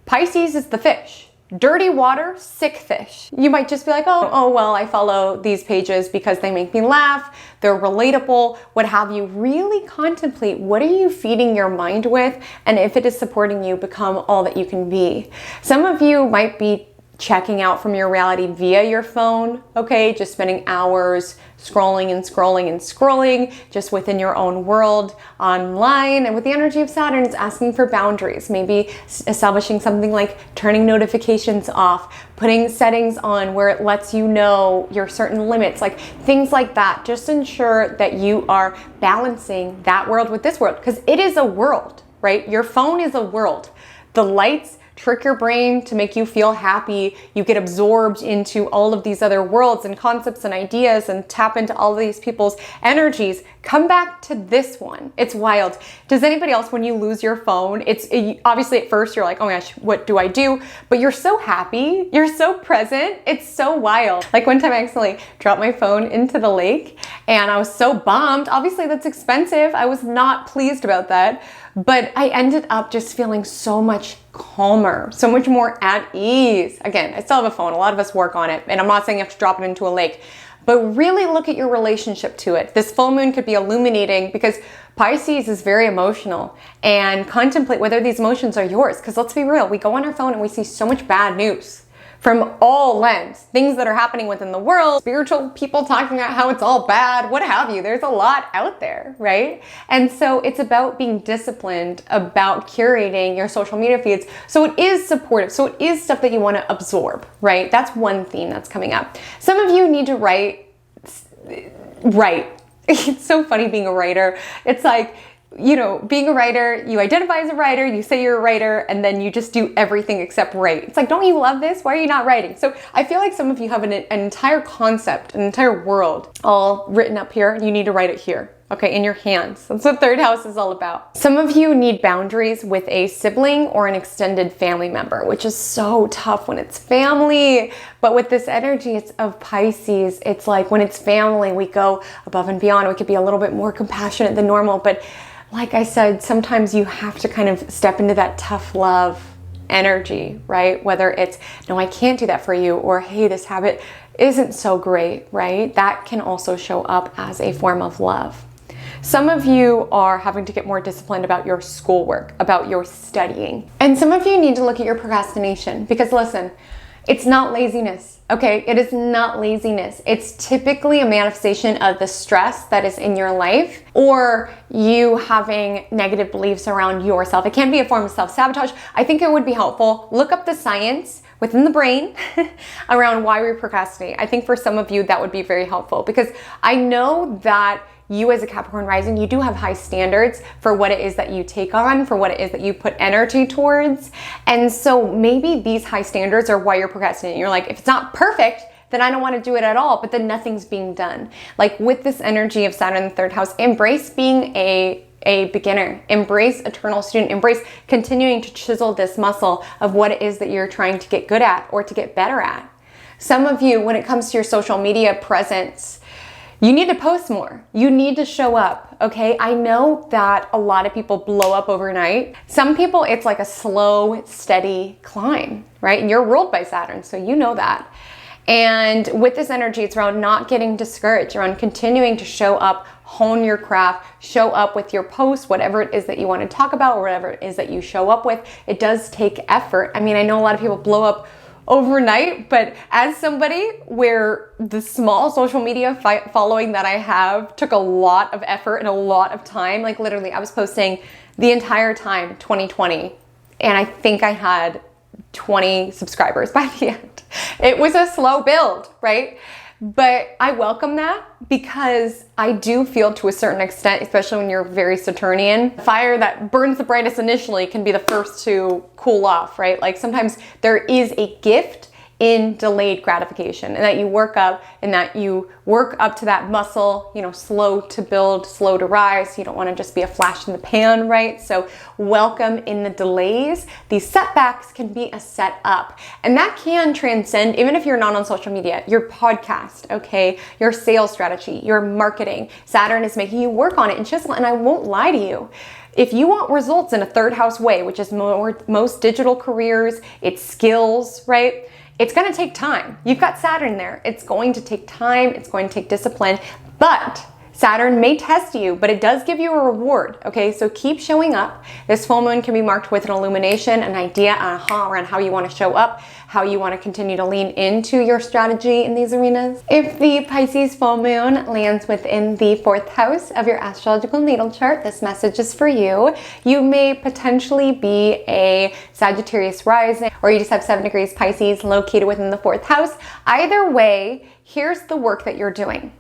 Pisces is the fish. Dirty water, sick fish. You might just be like, oh, well, I follow these pages because they make me laugh, they're relatable, what have you. Really contemplate, what are you feeding your mind with? And if it is supporting you, become all that you can be. Some of you might be checking out from your reality via your phone, okay? Just spending hours scrolling and scrolling and scrolling just within your own world online. And with the energy of Saturn, it's asking for boundaries. Maybe establishing something like turning notifications off, putting settings on where it lets you know your certain limits, like things like that. Just ensure that you are balancing that world with this world, because it is a world, right? Your phone is a world. The lights trick your brain to make you feel happy. You get absorbed into all of these other worlds and concepts and ideas and tap into all of these people's energies. Come back to this one. It's wild. Does anybody else, when you lose your phone, obviously at first you're like, oh my gosh, what do I do? But you're so happy. You're so present. It's so wild. Like, one time I accidentally dropped my phone into the lake and I was so bummed. Obviously that's expensive. I was not pleased about that. But I ended up just feeling so much calmer, so much more at ease. Again, I still have a phone. A lot of us work on it. And I'm not saying you have to drop it into a lake, but really look at your relationship to it. This full moon could be illuminating because Pisces is very emotional, and contemplate whether these emotions are yours. Because let's be real, we go on our phone and we see so much bad news from all lens, things that are happening within the world, spiritual people talking about how it's all bad, what have you. There's a lot out there, right? And so it's about being disciplined about curating your social media feeds. So it is supportive. So it is stuff that you want to absorb, right? That's one theme that's coming up. Some of you need to write. It's so funny being a writer. It's like, you know, being a writer, you identify as a writer, you say you're a writer, and then you just do everything except write. It's like, don't you love this? Why are you not writing? So I feel like some of you have an entire concept, an entire world all written up here. You need to write it here, okay, in your hands. That's what third house is all about. Some of you need boundaries with a sibling or an extended family member, which is so tough when it's family. But with this energy, it's of Pisces. It's like when it's family, we go above and beyond. We could be a little bit more compassionate than normal, but like I said, sometimes you have to kind of step into that tough love energy, right? Whether it's, no, I can't do that for you, or hey, this habit isn't so great, right? That can also show up as a form of love. Some of you are having to get more disciplined about your schoolwork, about your studying. And some of you need to look at your procrastination, because listen, it's not laziness, okay? It is not laziness. It's typically a manifestation of the stress that is in your life, or you having negative beliefs around yourself. It can be a form of self-sabotage. I think it would be helpful. Look up the science within the brain around why we procrastinate. I think for some of you that would be very helpful, because I know that you as a Capricorn rising, you do have high standards for what it is that you take on, for what it is that you put energy towards. And so maybe these high standards are why you're procrastinating. You're like, if it's not perfect, then I don't want to do it at all, but then nothing's being done. Like with this energy of Saturn in the third house, embrace being a beginner, embrace eternal student, embrace continuing to chisel this muscle of what it is that you're trying to get good at or to get better at. Some of you, when it comes to your social media presence, you need to post more. You need to show up, okay? I know that a lot of people blow up overnight. Some people, it's like a slow, steady climb, right? And you're ruled by Saturn, so you know that. And with this energy, it's around not getting discouraged, around continuing to show up, hone your craft, show up with your posts, whatever it is that you want to talk about, or whatever it is that you show up with. It does take effort. I mean, I know a lot of people blow up overnight, but as somebody where the small social media following that I have took a lot of effort and a lot of time, like literally I was posting the entire time 2020, and I think I had 20 subscribers by the end. It was a slow build, right? But I welcome that, because I do feel to a certain extent, especially when you're very Saturnian, fire that burns the brightest initially can be the first to cool off, right? Like sometimes there is a gift in delayed gratification, and that you work up to that muscle, you know, slow to build, slow to rise. You don't want to just be a flash in the pan, right? So welcome in the delays. These setbacks can be a setup, and that can transcend, even if you're not on social media, your podcast, okay, your sales strategy, your marketing. Saturn is making you work on it and chisel, and I won't lie to you. If you want results in a third house way, which is most digital careers, it's skills, right? It's going to take time. You've got Saturn there. It's going to take time. It's going to take discipline, but Saturn may test you, but it does give you a reward, okay? So keep showing up. This full moon can be marked with an illumination, an idea, around how you want to show up, how you want to continue to lean into your strategy in these arenas. If the Pisces full moon lands within the 4th house of your astrological natal chart, this message is for you. You may potentially be a Sagittarius rising, or you just have 7 degrees Pisces located within the 4th house. Either way, here's the work that you're doing.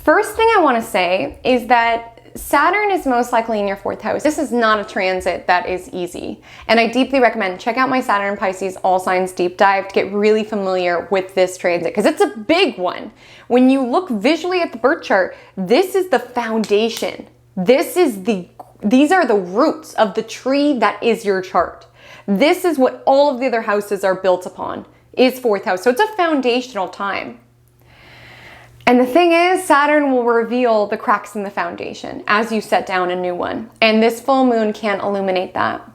First thing I want to say is that Saturn is most likely in your 4th house. This is not a transit that is easy. And I deeply recommend check out my Saturn Pisces All Signs deep dive to get really familiar with this transit, because it's a big one. When you look visually at the birth chart, this is the foundation. These are the roots of the tree that is your chart. This is what all of the other houses are built upon, is 4th house. So it's a foundational time. And the thing is, Saturn will reveal the cracks in the foundation as you set down a new one. And this full moon can illuminate that.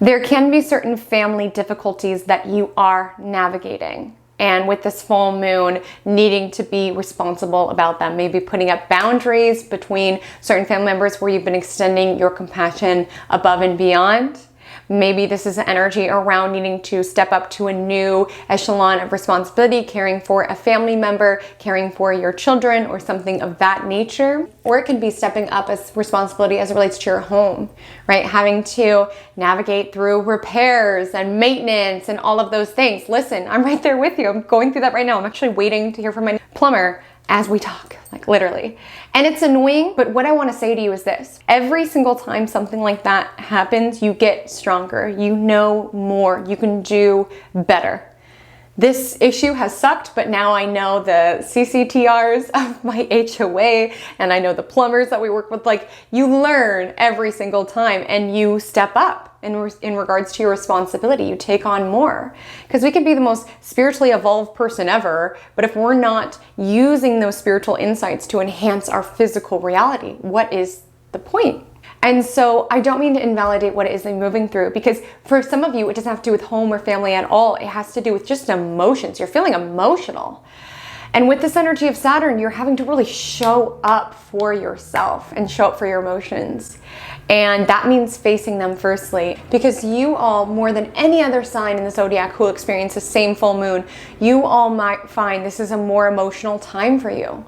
There can be certain family difficulties that you are navigating. And with this full moon, needing to be responsible about them, maybe putting up boundaries between certain family members where you've been extending your compassion above and beyond. Maybe this is an energy around needing to step up to a new echelon of responsibility, caring for a family member, caring for your children, or something of that nature. Or it can be stepping up as responsibility as it relates to your home, right? Having to navigate through repairs and maintenance and all of those things. Listen, I'm right there with you. I'm going through that right now. I'm actually waiting to hear from my plumber as we talk, like literally. And it's annoying, but what I want to say to you is this. Every single time something like that happens, you get stronger, you know more, you can do better. This issue has sucked, but now I know the CCTRs of my HOA and I know the plumbers that we work with. Like, you learn every single time and you step up in regards to your responsibility. You take on more, because we can be the most spiritually evolved person ever, but if we're not using those spiritual insights to enhance our physical reality, what is the point? And so I don't mean to invalidate what it is that you're moving through, because for some of you, it doesn't have to do with home or family at all. It has to do with just emotions. You're feeling emotional. And with this energy of Saturn, you're having to really show up for yourself and show up for your emotions. And that means facing them firstly, because you all, more than any other sign in the zodiac who will experience the same full moon, you all might find this is a more emotional time for you.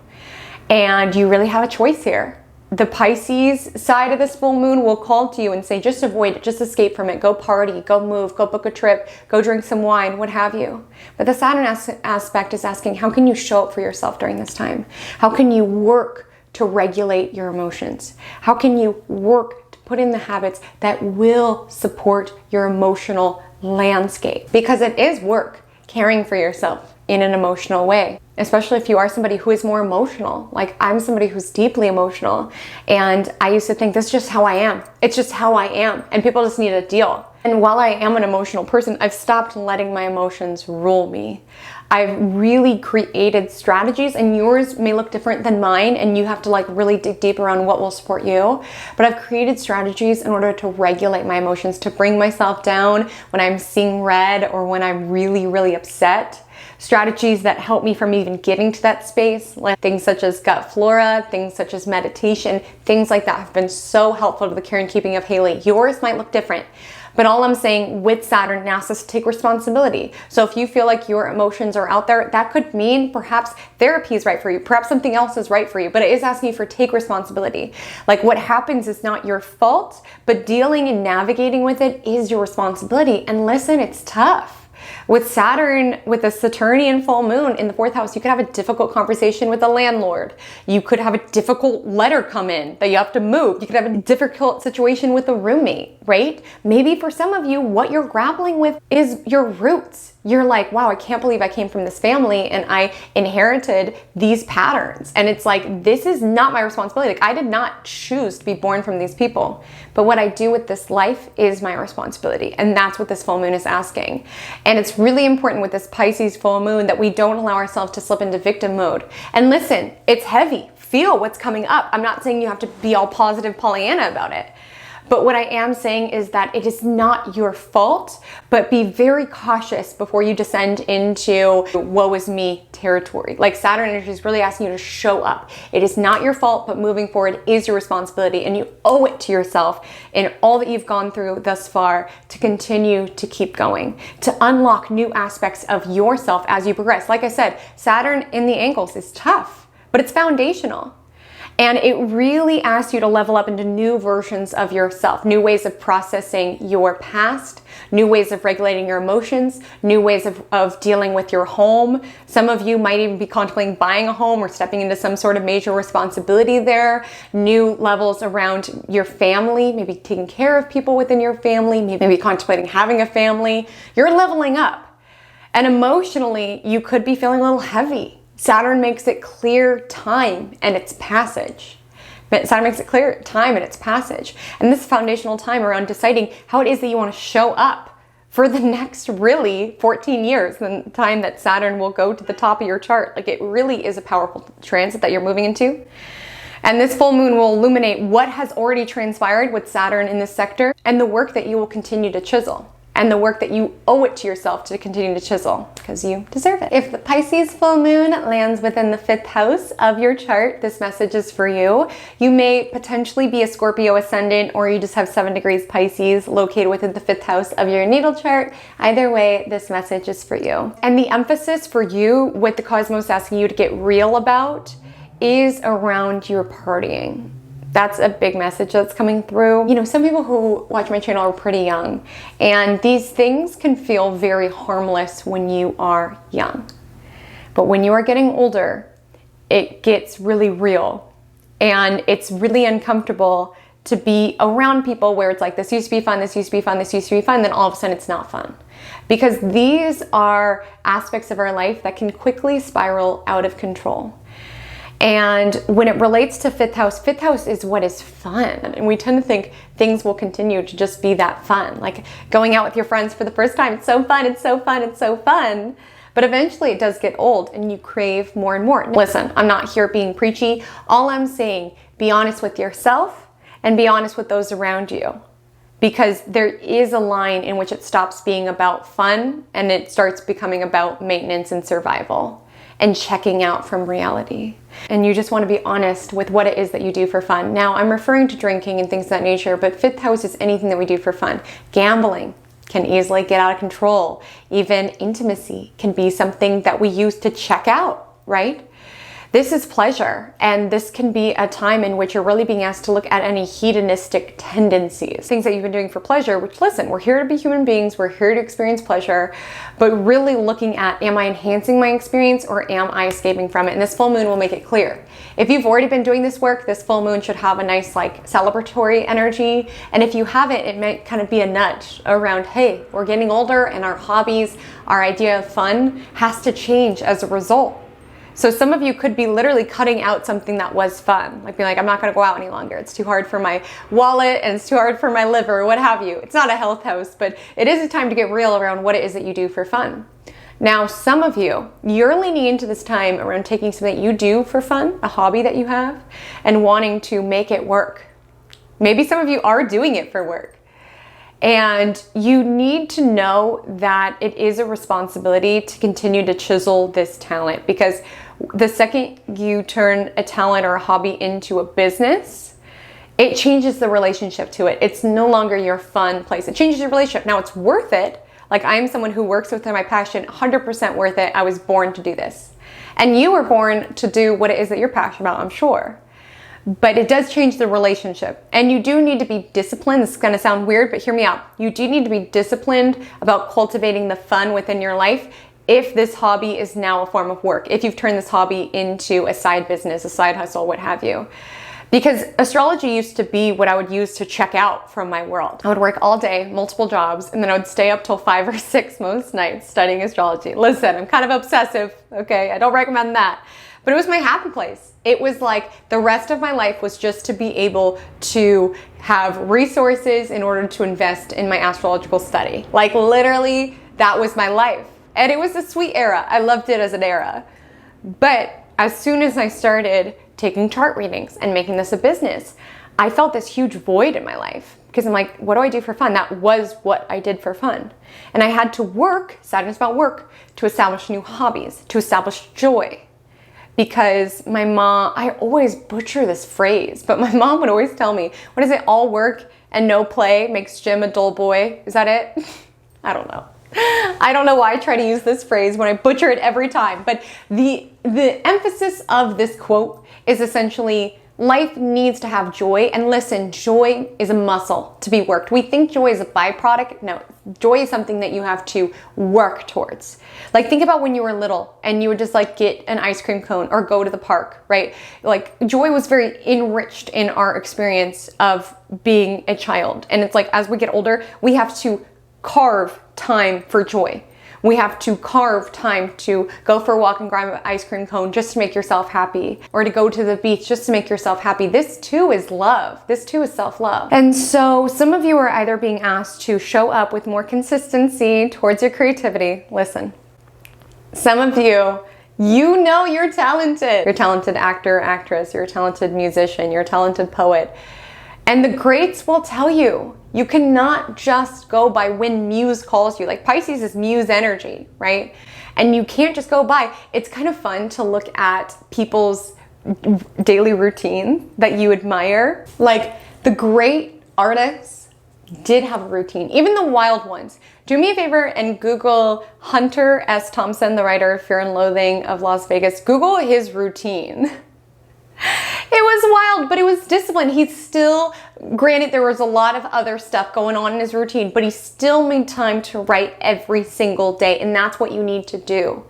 And you really have a choice here. The Pisces side of this full moon will call to you and say, just avoid it, just escape from it, go party, go move, go book a trip, go drink some wine, what have you. But the Saturn aspect is asking, how can you show up for yourself during this time? How can you work to regulate your emotions? How can you work to put in the habits that will support your emotional landscape? Because it is work, caring for yourself in an emotional way, especially if you are somebody who is more emotional. Like, I'm somebody who's deeply emotional, and I used to think this is just how I am. It's just how I am, and people just need a deal. And while I am an emotional person, I've stopped letting my emotions rule me. I've really created strategies, and yours may look different than mine, and you have to like really dig deep around what will support you. But I've created strategies in order to regulate my emotions, to bring myself down when I'm seeing red or when I'm really, really upset. Strategies that help me from even getting to that space, like things such as gut flora, things such as meditation, things like that have been so helpful to the care and keeping of Haley. Yours might look different. But all I'm saying with Saturn, it asks us to take responsibility. So if you feel like your emotions are out there, that could mean perhaps therapy is right for you. Perhaps something else is right for you, but it is asking you for take responsibility. Like, what happens is not your fault, but dealing and navigating with it is your responsibility. And listen, it's tough. With Saturn, with a Saturnian full moon in the 4th house, you could have a difficult conversation with a landlord. You could have a difficult letter come in that you have to move. You could have a difficult situation with a roommate, right? Maybe for some of you, what you're grappling with is your roots. You're like, wow, I can't believe I came from this family and I inherited these patterns. And it's like, this is not my responsibility. Like, I did not choose to be born from these people. But what I do with this life is my responsibility. And that's what this full moon is asking. And it's really important with this Pisces full moon that we don't allow ourselves to slip into victim mode. And listen, it's heavy. Feel what's coming up. I'm not saying you have to be all positive Pollyanna about it. But what I am saying is that it is not your fault, but be very cautious before you descend into woe is me territory. Like, Saturn energy is really asking you to show up. It is not your fault, but moving forward is your responsibility, and you owe it to yourself in all that you've gone through thus far to continue to keep going, to unlock new aspects of yourself as you progress. Like I said, Saturn in the angles is tough, but it's foundational. And it really asks you to level up into new versions of yourself, new ways of processing your past, new ways of regulating your emotions, new ways of dealing with your home. Some of you might even be contemplating buying a home or stepping into some sort of major responsibility there. New levels around your family, maybe taking care of people within your family, maybe contemplating having a family. You're leveling up. And emotionally, you could be feeling a little heavy. Saturn makes it clear time and its passage. Saturn makes it clear time and its passage. And this foundational time around deciding how it is that you want to show up for the next really 14 years, the time that Saturn will go to the top of your chart. Like, it really is a powerful transit that you're moving into. And this full moon will illuminate what has already transpired with Saturn in this sector and the work that you will continue to chisel and the work that you owe it to yourself to continue to chisel because you deserve it. If the Pisces full moon lands within the 5th house of your chart, this message is for you. You may potentially be a Scorpio ascendant, or you just have 7 degrees Pisces located within the 5th house of your natal chart. Either way, this message is for you. And the emphasis for you with the cosmos asking you to get real about is around your partying. That's a big message that's coming through. You know, some people who watch my channel are pretty young, and these things can feel very harmless when you are young. But when you are getting older, it gets really real, and it's really uncomfortable to be around people where it's like, this used to be fun, this used to be fun, this used to be fun, then all of a sudden it's not fun. Because these are aspects of our life that can quickly spiral out of control. And when it relates to 5th house is what is fun. And we tend to think things will continue to just be that fun. Like going out with your friends for the first time, it's so fun, it's so fun, it's so fun. But eventually it does get old and you crave more and more. Listen, I'm not here being preachy. All I'm saying, be honest with yourself and be honest with those around you. Because there is a line in which it stops being about fun and it starts becoming about maintenance and survival and checking out from reality. And you just want to be honest with what it is that you do for fun. Now, I'm referring to drinking and things of that nature, but 5th house is anything that we do for fun. Gambling can easily get out of control. Even intimacy can be something that we use to check out, right? This is pleasure, and this can be a time in which you're really being asked to look at any hedonistic tendencies, things that you've been doing for pleasure, which, listen, we're here to be human beings, we're here to experience pleasure, but really looking at, am I enhancing my experience or am I escaping from it? And this full moon will make it clear. If you've already been doing this work, this full moon should have a nice, like, celebratory energy, and if you haven't, it might kind of be a nudge around, hey, we're getting older and our hobbies, our idea of fun has to change as a result. So some of you could be literally cutting out something that was fun, like being like, I'm not going to go out any longer. It's too hard for my wallet and it's too hard for my liver, what have you. It's not a health house, but it is a time to get real around what it is that you do for fun. Now, some of you, you're leaning into this time around taking something that you do for fun, a hobby that you have, and wanting to make it work. Maybe some of you are doing it for work. And you need to know that it is a responsibility to continue to chisel this talent, because the second you turn a talent or a hobby into a business, it changes the relationship to it. It's no longer your fun place. It changes your relationship. Now, it's worth it. Like, I'm someone who works within my passion, 100% worth it. I was born to do this. And you were born to do what it is that you're passionate about, I'm sure. But it does change the relationship. And you do need to be disciplined. This is going to sound weird, but hear me out. You do need to be disciplined about cultivating the fun within your life if this hobby is now a form of work, if you've turned this hobby into a side business, a side hustle, what have you. Because astrology used to be what I would use to check out from my world. I would work all day, multiple jobs, and then I would stay up till 5 or 6 most nights studying astrology. Listen, I'm kind of obsessive, okay? I don't recommend that. But it was my happy place. It was like the rest of my life was just to be able to have resources in order to invest in my astrological study. Like, literally, that was my life. And it was a sweet era. I loved it as an era. But as soon as I started taking chart readings and making this a business, I felt this huge void in my life. Because I'm like, what do I do for fun? That was what I did for fun. And I had to work, Saturn's about work, to establish new hobbies, to establish joy. Because my mom, I always butcher this phrase, but my mom would always tell me, what is it, all work and no play makes Jim a dull boy? Is that it? I don't know. I don't know why I try to use this phrase when I butcher it every time, but the emphasis of this quote is essentially life needs to have joy. And listen, joy is a muscle to be worked. We think joy is a byproduct. No, joy is something that you have to work towards. Like, think about when you were little and you would just like get an ice cream cone or go to the park, right? Like, joy was very enriched in our experience of being a child. And it's like, as we get older, we have to carve time for joy. We have to carve time to go for a walk and grab an ice cream cone just to make yourself happy, or to go to the beach just to make yourself happy. This too is love. This too is self-love. And so some of you are either being asked to show up with more consistency towards your creativity. Listen, some of you, you know you're talented. You're a talented actor, actress, you're a talented musician, you're a talented poet. And the greats will tell you, you cannot just go by when muse calls you. Like Pisces is muse energy, right? And you can't just go by. It's kind of fun to look at people's daily routine that you admire. Like the great artists did have a routine, even the wild ones. Do me a favor and Google Hunter S. Thompson, the writer of Fear and Loathing of Las Vegas. Google his routine. It was wild, but it was disciplined. He still, granted, there was a lot of other stuff going on in his routine, but he still made time to write every single day. And that's what you need to do.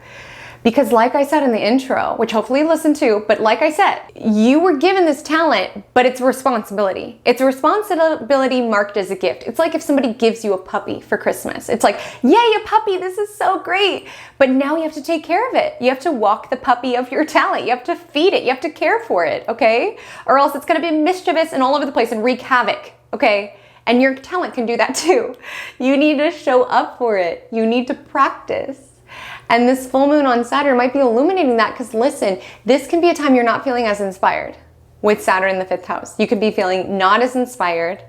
Because like I said in the intro, which hopefully you listened to, but like I said, you were given this talent, but it's a responsibility. It's a responsibility marked as a gift. It's like if somebody gives you a puppy for Christmas. It's like, yay, a puppy, this is so great. But now you have to take care of it. You have to walk the puppy of your talent. You have to feed it. You have to care for it, okay? Or else it's gonna be mischievous and all over the place and wreak havoc, okay? And your talent can do that too. You need to show up for it. You need to practice. And this full moon on Saturn might be illuminating that, because listen, this can be a time you're not feeling as inspired with Saturn in the 5th house. You could be feeling not as inspired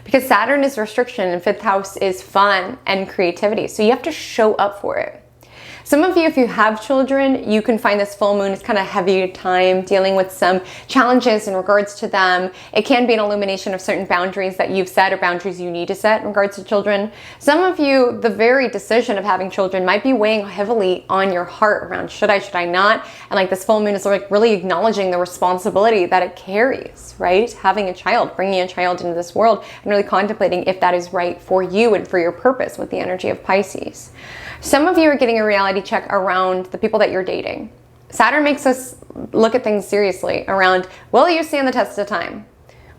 because Saturn is restriction and 5th house is fun and creativity. So you have to show up for it. Some of you, if you have children, you can find this full moon is kind of heavy time dealing with some challenges in regards to them. It can be an illumination of certain boundaries that you've set or boundaries you need to set in regards to children. Some of you, the very decision of having children might be weighing heavily on your heart around should I not? And like this full moon is like really acknowledging the responsibility that it carries, right? Having a child, bringing a child into this world and really contemplating if that is right for you and for your purpose with the energy of Pisces. Some of you are getting a reality check around the people that you're dating. Saturn makes us look at things seriously around, will you stand the test of time?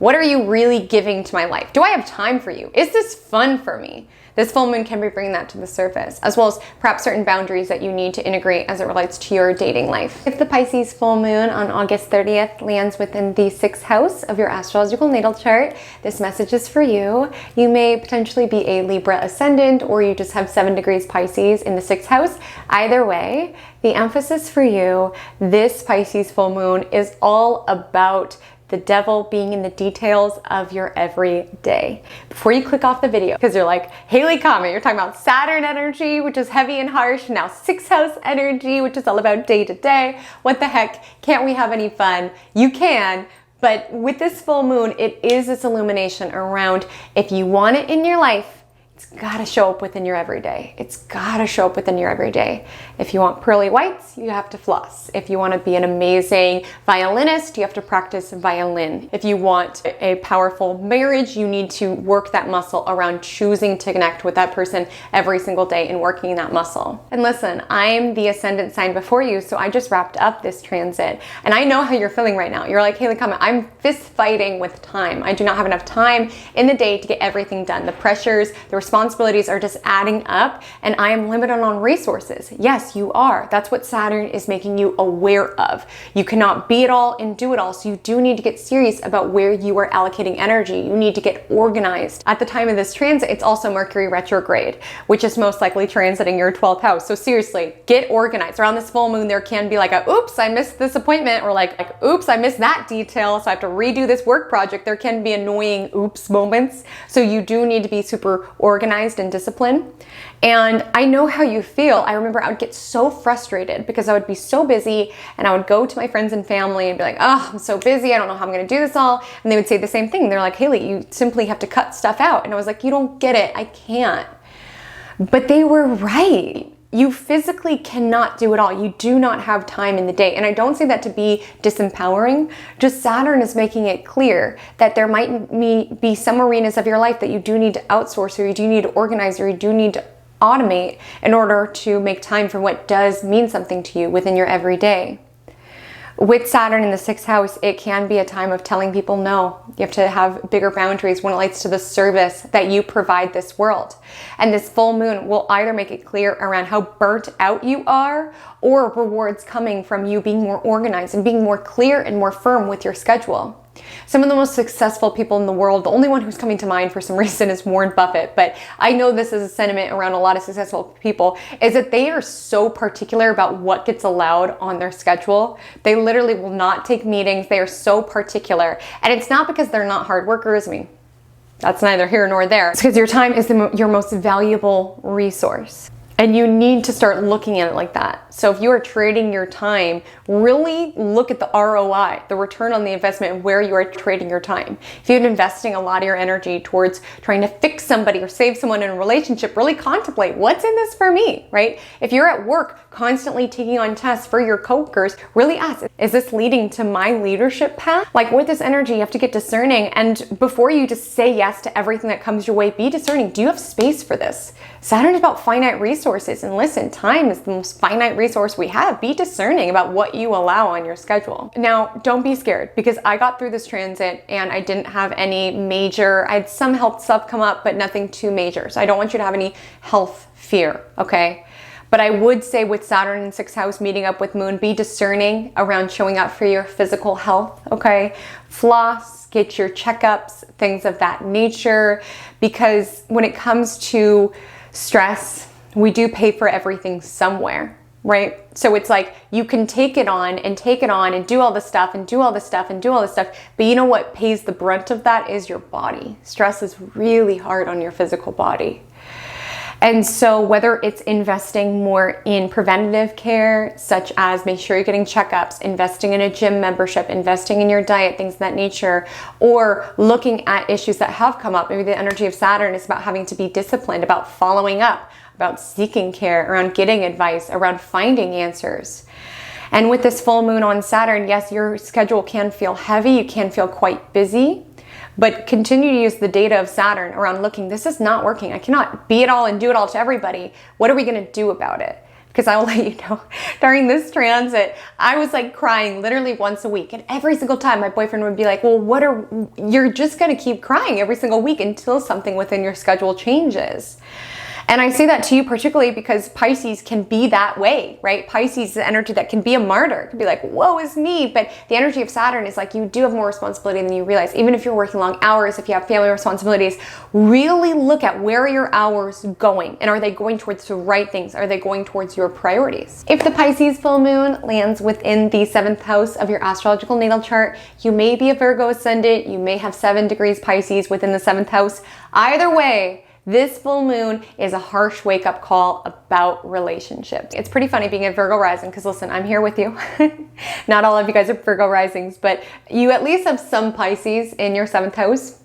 What are you really giving to my life? Do I have time for you? Is this fun for me? This full moon can be bringing that to the surface, as well as perhaps certain boundaries that you need to integrate as it relates to your dating life. If the Pisces full moon on August 30th lands within the 6th house of your astrological natal chart, this message is for you. You may potentially be a Libra ascendant, or you just have 7 degrees Pisces in the 6th house. Either way, the emphasis for you, this Pisces full moon is all about the devil being in the details of your everyday. Before you click off the video, because you're like, Haley Comet, you're talking about Saturn energy, which is heavy and harsh, now 6th house energy, which is all about day to day. What the heck? Can't we have any fun? You can, but with this full moon, it is this illumination around if you want it in your life, it's gotta show up within your everyday. It's gotta show up within your everyday. If you want pearly whites, you have to floss. If you want to be an amazing violinist, you have to practice violin. If you want a powerful marriage, you need to work that muscle around choosing to connect with that person every single day and working that muscle. And listen, I'm the ascendant sign before you, so I just wrapped up this transit. And I know how you're feeling right now. You're like, Haley, come on, I'm fist fighting with time. I do not have enough time in the day to get everything done. The pressures, the responsibilities are just adding up, and I am limited on resources. Yes, you are. That's what Saturn is making you aware of. You cannot be it all and do it all, so you do need to get serious about where you are allocating energy. You need to get organized. At the time of this transit, it's also Mercury retrograde, which is most likely transiting your 12th house. So seriously, get organized. Around this full moon, there can be like a, oops, I missed this appointment, or like oops, I missed that detail, so I have to redo this work project. There can be annoying oops moments. So you do need to be super organized and disciplined. And I know how you feel. I remember I would get so frustrated because I would be so busy, and I would go to my friends and family and be like, oh, I'm so busy. I don't know how I'm going to do this all. And they would say the same thing. They're like, Haley, you simply have to cut stuff out. And I was like, you don't get it. I can't. But they were right. You physically cannot do it all. You do not have time in the day. And I don't say that to be disempowering. Just Saturn is making it clear that there might be some arenas of your life that you do need to outsource, or you do need to organize, or you do need to automate in order to make time for what does mean something to you within your everyday. With Saturn in the 6th house, it can be a time of telling people no. You have to have bigger boundaries when it relates to the service that you provide this world. And this full moon will either make it clear around how burnt out you are, or rewards coming from you being more organized and being more clear and more firm with your schedule. Some of the most successful people in the world, the only one who's coming to mind for some reason is Warren Buffett, but I know this is a sentiment around a lot of successful people, is that they are so particular about what gets allowed on their schedule. They literally will not take meetings. They are so particular. And it's not because they're not hard workers. I mean, that's neither here nor there. It's because your time is your most valuable resource. And you need to start looking at it like that. So if you are trading your time, really look at the ROI, the return on the investment, and where you are trading your time. If you've been investing a lot of your energy towards trying to fix somebody or save someone in a relationship, really contemplate, what's in this for me, right? If you're at work constantly taking on tests for your coworkers, really ask, is this leading to my leadership path? Like with this energy, you have to get discerning. And before you just say yes to everything that comes your way, be discerning. Do you have space for this? Saturn is about finite resources. And listen, time is the most finite resource we have. Be discerning about what you allow on your schedule. Now, don't be scared, because I got through this transit and I didn't have any major, I had some health stuff come up, but nothing too major. So I don't want you to have any health fear, okay? But I would say with Saturn in 6th house meeting up with Moon, be discerning around showing up for your physical health, okay? Floss, get your checkups, things of that nature, because when it comes to stress, we do pay for everything somewhere, right? So it's like you can take it on and do all this stuff and do all this stuff and do all this stuff. But you know what pays the brunt of that is your body. Stress is really hard on your physical body. And so whether it's investing more in preventative care, such as make sure you're getting checkups, investing in a gym membership, investing in your diet, things of that nature, or looking at issues that have come up. Maybe the energy of Saturn is about having to be disciplined, about following up, about seeking care, around getting advice, around finding answers. And with this full moon on Saturn, yes, your schedule can feel heavy. You can feel quite busy. But continue to use the data of Saturn around looking, this is not working. I cannot be it all and do it all to everybody. What are we going to do about it? Because I will let you know, during this transit, I was like crying literally once a week. And every single time my boyfriend would be like, well, you're just going to keep crying every single week until something within your schedule changes. And I say that to you particularly because Pisces can be that way, right? Pisces is the energy that can be a martyr. It can be like, woe is me. But the energy of Saturn is like, you do have more responsibility than you realize. Even if you're working long hours, if you have family responsibilities, really look at where are your hours going. And are they going towards the right things? Are they going towards your priorities? If the Pisces full moon lands within the 7th house of your astrological natal chart, you may be a Virgo ascendant. You may have 7 degrees Pisces within the 7th house. Either way, this full moon is a harsh wake-up call about relationships. It's pretty funny being a Virgo rising because listen, I'm here with you. Not all of you guys are Virgo risings, but you at least have some Pisces in your 7th house.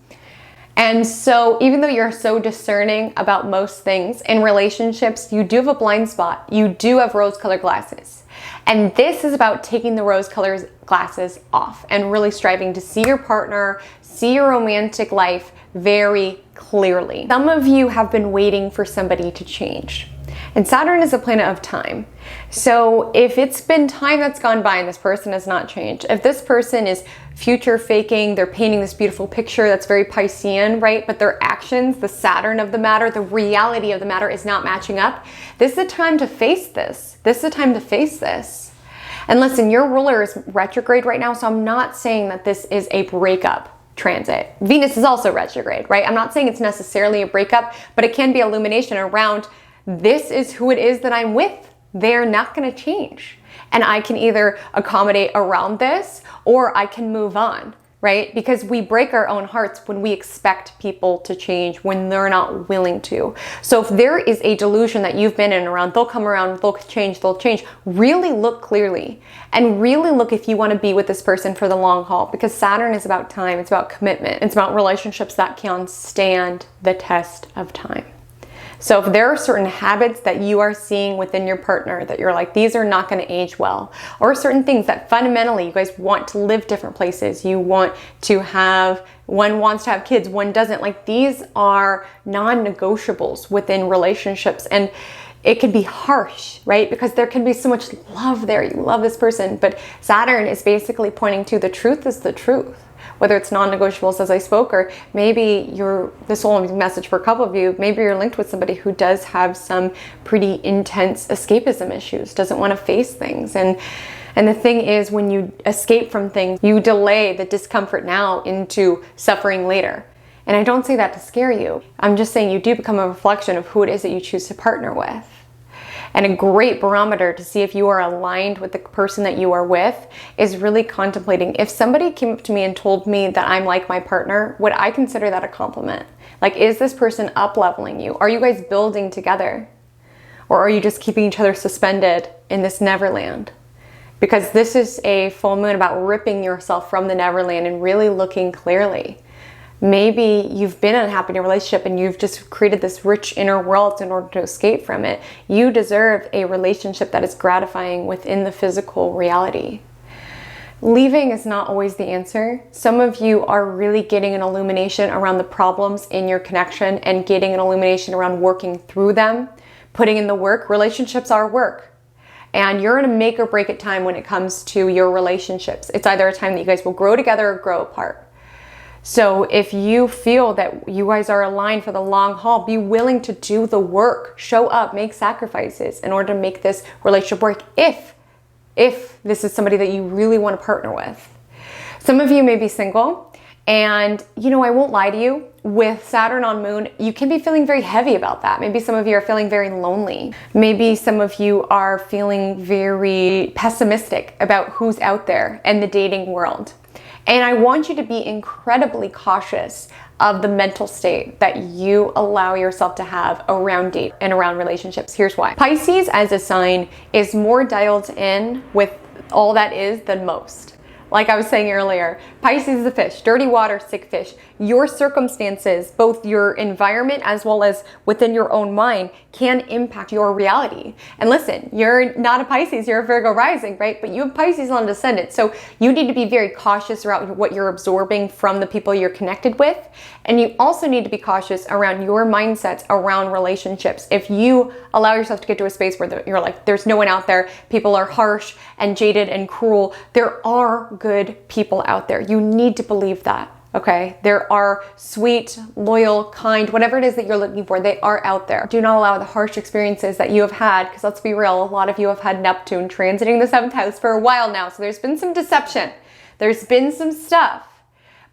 And so even though you're so discerning about most things in relationships, you do have a blind spot. You do have rose-colored glasses. And this is about taking the rose-colored glasses off and really striving to see your partner, see your romantic life very clearly. Some of you have been waiting for somebody to change. And Saturn is a planet of time. So if it's been time that's gone by and this person has not changed, if this person is future faking, they're painting this beautiful picture that's very Piscean, right? But their actions, the Saturn of the matter, the reality of the matter is not matching up. This is a time to face this. This is a time to face this. And listen, your ruler is retrograde right now, so I'm not saying that this is a breakup transit. Venus is also retrograde, right? I'm not saying it's necessarily a breakup, but it can be illumination around this is who it is that I'm with. They're not going to change. And I can either accommodate around this or I can move on, right? Because we break our own hearts when we expect people to change when they're not willing to. So if there is a delusion that you've been in around, they'll come around, they'll change, really look clearly and really look if you want to be with this person for the long haul, because Saturn is about time, it's about commitment, it's about relationships that can stand the test of time. So if there are certain habits that you are seeing within your partner that you're like, these are not going to age well, or certain things that fundamentally you guys want to live different places, you want to have, one wants to have kids, one doesn't, like these are non-negotiables within relationships. And it can be harsh, right? Because there can be so much love there. You love this person, but Saturn is basically pointing to the truth is the truth. Whether it's non-negotiables as I spoke, or maybe this whole message for a couple of you, maybe you're linked with somebody who does have some pretty intense escapism issues, doesn't want to face things. And the thing is, when you escape from things, you delay the discomfort now into suffering later. And I don't say that to scare you. I'm just saying you do become a reflection of who it is that you choose to partner with. And a great barometer to see if you are aligned with the person that you are with is really contemplating. If somebody came up to me and told me that I'm like my partner, would I consider that a compliment? Like, is this person up-leveling you? Are you guys building together? Or are you just keeping each other suspended in this neverland? Because this is a full moon about ripping yourself from the neverland and really looking clearly. Maybe you've been unhappy in a relationship and you've just created this rich inner world in order to escape from it. You deserve a relationship that is gratifying within the physical reality. Leaving is not always the answer. Some of you are really getting an illumination around the problems in your connection and getting an illumination around working through them, putting in the work. Relationships are work. And you're in a make or break it time when it comes to your relationships. It's either a time that you guys will grow together or grow apart. So if you feel that you guys are aligned for the long haul, be willing to do the work, show up, make sacrifices in order to make this relationship work if this is somebody that you really want to partner with. Some of you may be single, and I won't lie to you, with Saturn on Moon, you can be feeling very heavy about that. Maybe some of you are feeling very lonely. Maybe some of you are feeling very pessimistic about who's out there in the dating world. And I want you to be incredibly cautious of the mental state that you allow yourself to have around date and around relationships. Here's why. Pisces as a sign is more dialed in with all that is than most. Like I was saying earlier, Pisces is a fish, dirty water, sick fish. Your circumstances, both your environment as well as within your own mind, can impact your reality. And listen, you're not a Pisces, you're a Virgo rising, right? But you have Pisces on descendant. So you need to be very cautious around what you're absorbing from the people you're connected with. And you also need to be cautious around your mindsets around relationships. If you allow yourself to get to a space where you're like, there's no one out there, people are harsh and jaded and cruel, there are good people out there. You need to believe that. Okay, there are sweet, loyal, kind, whatever it is that you're looking for, they are out there. Do not allow the harsh experiences that you have had, because let's be real, a lot of you have had Neptune transiting the 7th house for a while now, so there's been some deception. There's been some stuff,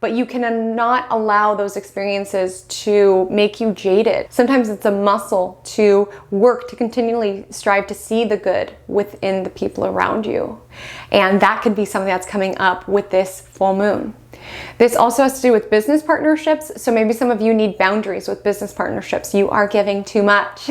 but you cannot allow those experiences to make you jaded. Sometimes it's a muscle to work, to continually strive to see the good within the people around you. And that could be something that's coming up with this full moon. This also has to do with business partnerships. So maybe some of you need boundaries with business partnerships. You are giving too much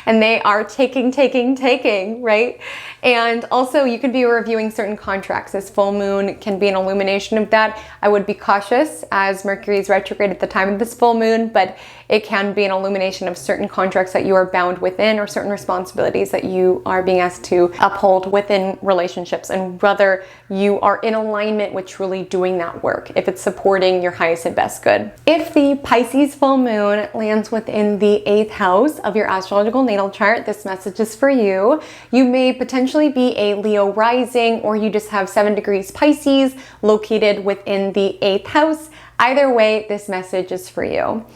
and they are taking, right? And also you can be reviewing certain contracts. This full moon can be an illumination of that. I would be cautious as Mercury is retrograde at the time of this full moon, but it can be an illumination of certain contracts that you are bound within or certain responsibilities that you are being asked to uphold within relationships, and whether you are in alignment with truly doing that work, if it's supporting your highest and best good. If the Pisces full moon lands within the 8th house of your astrological natal chart, this message is for you. You may potentially be a Leo rising, or you just have 7 degrees Pisces located within the 8th house. Either way, this message is for you.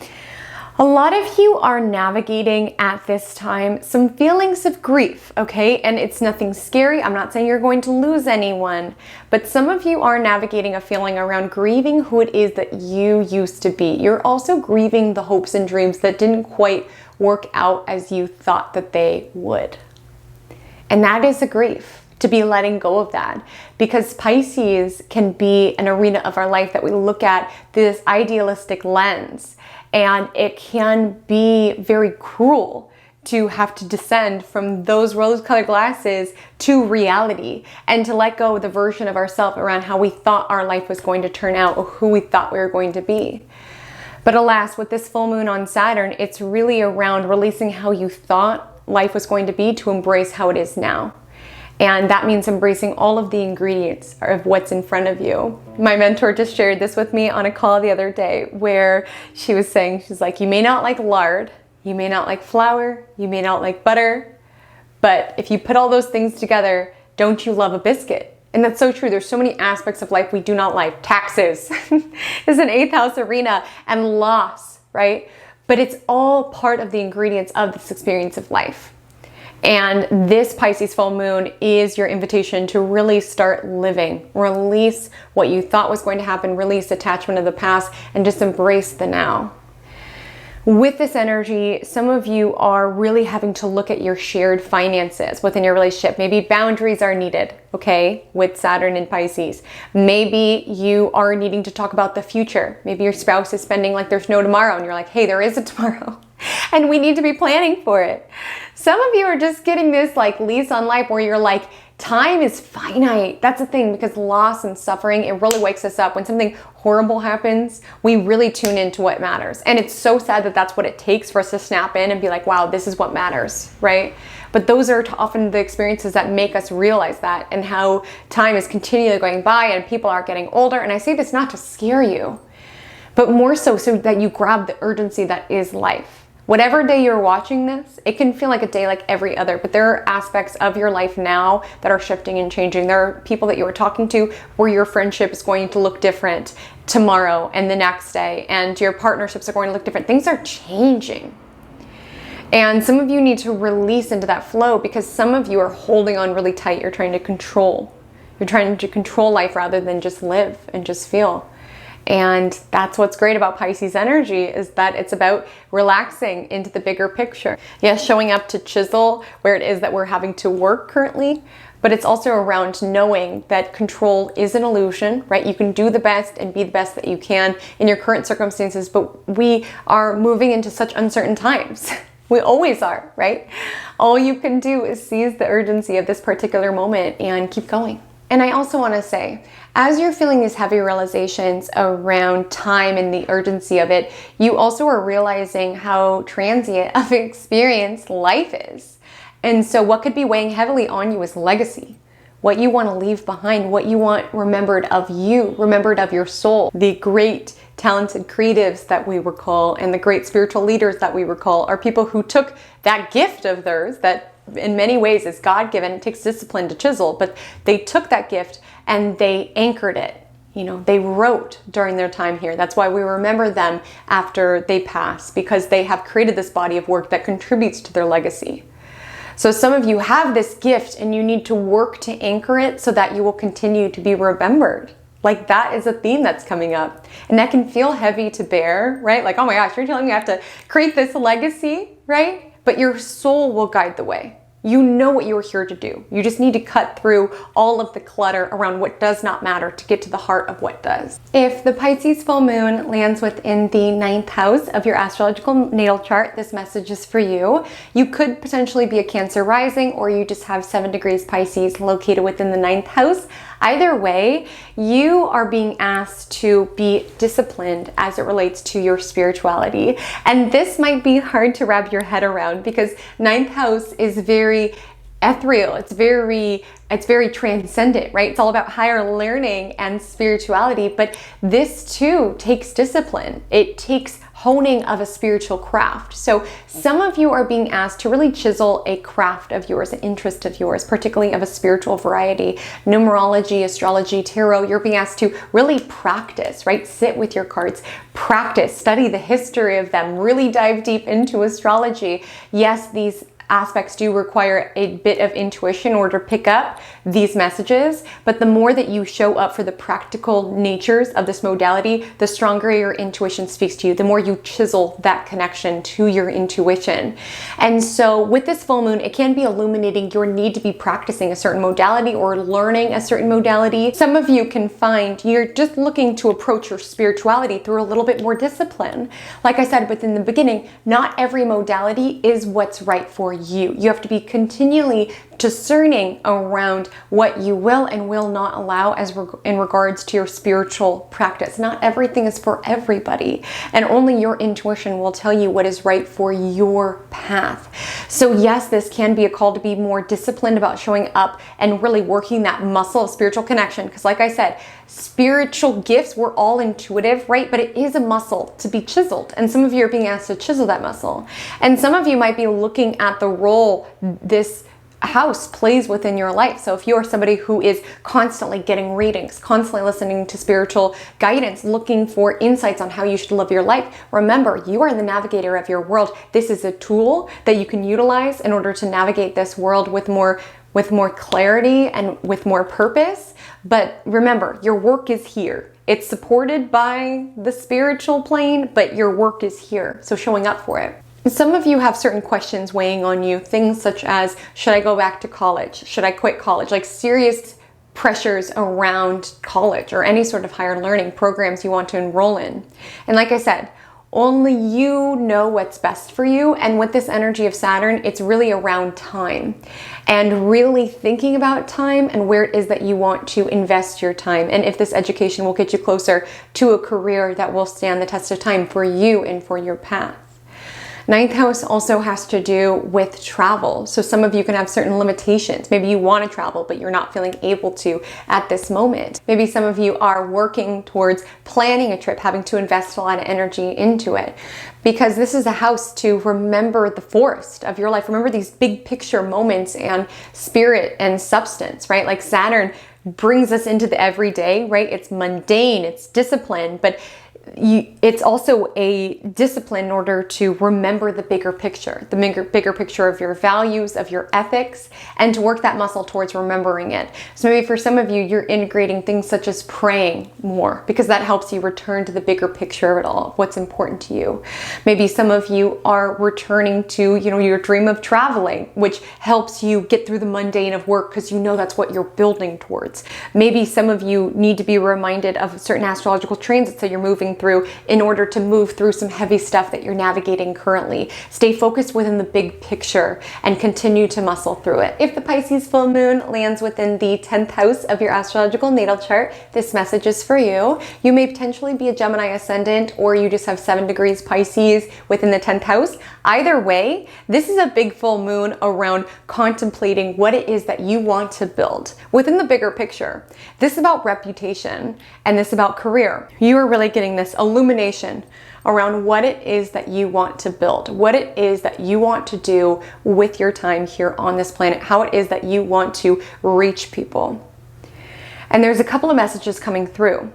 A lot of you are navigating at this time some feelings of grief, okay? And it's nothing scary. I'm not saying you're going to lose anyone, but some of you are navigating a feeling around grieving who it is that you used to be. You're also grieving the hopes and dreams that didn't quite work out as you thought that they would. And that is a grief, to be letting go of that, because Pisces can be an arena of our life that we look at through this idealistic lens. And it can be very cruel to have to descend from those rose-colored glasses to reality, and to let go of the version of ourselves around how we thought our life was going to turn out or who we thought we were going to be. But alas, with this full moon on Saturn, it's really around releasing how you thought life was going to be to embrace how it is now. And that means embracing all of the ingredients of what's in front of you. My mentor just shared this with me on a call the other day, where she was saying, she's like, you may not like lard, You may not like flour, you may not like butter, but if you put all those things together, don't you love a biscuit? And that's so true. There's so many aspects of life we do not like. Taxes is an 8th house arena, and loss, right? But it's all part of the ingredients of this experience of life. And this Pisces full moon is your invitation to really start living. Release what you thought was going to happen, release attachment of the past, and just embrace the now. With this energy, some of you are really having to look at your shared finances within your relationship. Maybe boundaries are needed, okay, with Saturn and Pisces. Maybe you are needing to talk about the future. Maybe your spouse is spending like there's no tomorrow, and you're like, hey, there is a tomorrow, and we need to be planning for it. Some of you are just getting this like lease on life where you're like, time is finite. That's the thing, because loss and suffering, it really wakes us up. When something horrible happens, we really tune into what matters. And it's so sad that that's what it takes for us to snap in and be like, wow, this is what matters, right? But those are often the experiences that make us realize that, and how time is continually going by and people are getting older. And I say this not to scare you, but more so that you grab the urgency that is life. Whatever day you're watching this, it can feel like a day like every other, but there are aspects of your life now that are shifting and changing. There are people that you are talking to where your friendship is going to look different tomorrow and the next day, and your partnerships are going to look different. Things are changing. And some of you need to release into that flow, because some of you are holding on really tight. You're trying to control. You're trying to control life rather than just live and just feel. And that's what's great about Pisces energy, is that it's about relaxing into the bigger picture. Yes, showing up to chisel where it is that we're having to work currently, but it's also around knowing that control is an illusion, right? You can do the best and be the best that you can in your current circumstances, but we are moving into such uncertain times. We always are, right? All you can do is seize the urgency of this particular moment and keep going. And I also want to say, as you're feeling these heavy realizations around time and the urgency of it, you also are realizing how transient of an experience life is. And so what could be weighing heavily on you is legacy. What you want to leave behind, what you want remembered of you, remembered of your soul. The great talented creatives that we recall and the great spiritual leaders that we recall are people who took that gift of theirs that in many ways is God-given. It takes discipline to chisel, but they took that gift and they anchored it. You know, they wrote during their time here. That's why we remember them after they pass, because they have created this body of work that contributes to their legacy. So some of you have this gift and you need to work to anchor it so that you will continue to be remembered. Like, that is a theme that's coming up. And that can feel heavy to bear, right? Like, oh my gosh, you're telling me I have to create this legacy, right? But your soul will guide the way. You know what you are here to do. You just need to cut through all of the clutter around what does not matter to get to the heart of what does. If the Pisces full moon lands within the 9th house of your astrological natal chart, this message is for you. You could potentially be a Cancer rising, or you just have 7 degrees Pisces located within the 9th house. Either way, you are being asked to be disciplined as it relates to your spirituality. And this might be hard to wrap your head around, because 9th house is very ethereal. It's very transcendent, right? It's all about higher learning and spirituality, but this too takes discipline. It takes honing of a spiritual craft. So some of you are being asked to really chisel a craft of yours, an interest of yours, particularly of a spiritual variety. Numerology, astrology, tarot, you're being asked to really practice, right? Sit with your cards, practice, study the history of them, really dive deep into astrology. Yes, these aspects do require a bit of intuition in order to pick up these messages, but the more that you show up for the practical natures of this modality, the stronger your intuition speaks to you, the more you chisel that connection to your intuition. And so with this full moon, it can be illuminating your need to be practicing a certain modality or learning a certain modality. Some of you can find you're just looking to approach your spirituality through a little bit more discipline. Like I said within the beginning, not every modality is what's right for you. You have to be continually discerning around what you will and will not allow in regards to your spiritual practice. Not everything is for everybody, and only your intuition will tell you what is right for your path. So yes, this can be a call to be more disciplined about showing up and really working that muscle of spiritual connection. Because like I said, spiritual gifts, we're all intuitive, right? But it is a muscle to be chiseled. And some of you are being asked to chisel that muscle. And some of you might be looking at the role this house plays within your life. So if you're somebody who is constantly getting readings, constantly listening to spiritual guidance, looking for insights on how you should live your life, remember, you are the navigator of your world. This is a tool that you can utilize in order to navigate this world with more clarity and with more purpose. But remember, your work is here. It's supported by the spiritual plane, but your work is here. So showing up for it. Some of you have certain questions weighing on you, things such as, should I go back to college? Should I quit college? Like serious pressures around college or any sort of higher learning programs you want to enroll in. And like I said, only you know what's best for you. And with this energy of Saturn, it's really around time and really thinking about time and where it is that you want to invest your time. And if this education will get you closer to a career that will stand the test of time for you and for your path. Ninth house also has to do with travel. So some of you can have certain limitations. Maybe you want to travel, but you're not feeling able to at this moment. Maybe some of you are working towards planning a trip, having to invest a lot of energy into it. Because this is a house to remember the forest of your life. Remember these big picture moments and spirit and substance, right? Like Saturn brings us into the everyday, right? It's mundane, it's discipline, but it's also a discipline in order to remember the bigger picture, the bigger picture of your values, of your ethics, and to work that muscle towards remembering it. So maybe for some of you, you're integrating things such as praying more because that helps you return to the bigger picture of it all, what's important to you. Maybe some of you are returning to, your dream of traveling, which helps you get through the mundane of work because you know that's what you're building towards. Maybe some of you need to be reminded of certain astrological transits that you're moving through in order to move through some heavy stuff that you're navigating currently. Stay focused within the big picture and continue to muscle through it. If the Pisces full moon lands within the 10th house of your astrological natal chart, this message is for you. You may potentially be a Gemini ascendant, or you just have 7 degrees Pisces within the 10th house. Either way, this is a big full moon around contemplating what it is that you want to build within the bigger picture. This is about reputation and this is about career. You are really getting this illumination around what it is that you want to build, what it is that you want to do with your time here on this planet, how it is that you want to reach people. And there's a couple of messages coming through.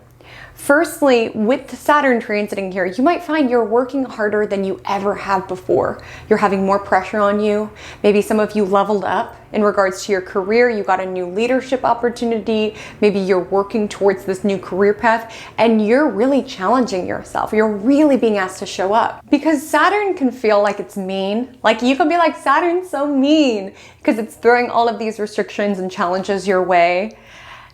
Firstly, with Saturn transiting here, you might find you're working harder than you ever have before. You're having more pressure on you. Maybe some of you leveled up in regards to your career. You got a new leadership opportunity. Maybe you're working towards this new career path and you're really challenging yourself. You're really being asked to show up because Saturn can feel like it's mean. Like you can be like, Saturn's so mean because it's throwing all of these restrictions and challenges your way.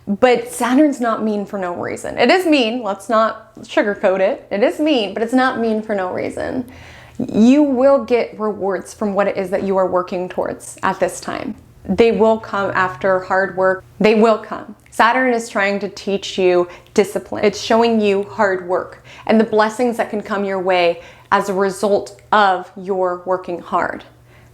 But Saturn's not mean for no reason. It is mean, let's not sugarcoat it. It is mean, but it's not mean for no reason. You will get rewards from what it is that you are working towards at this time. They will come after hard work. They will come. Saturn is trying to teach you discipline. It's showing you hard work and the blessings that can come your way as a result of your working hard.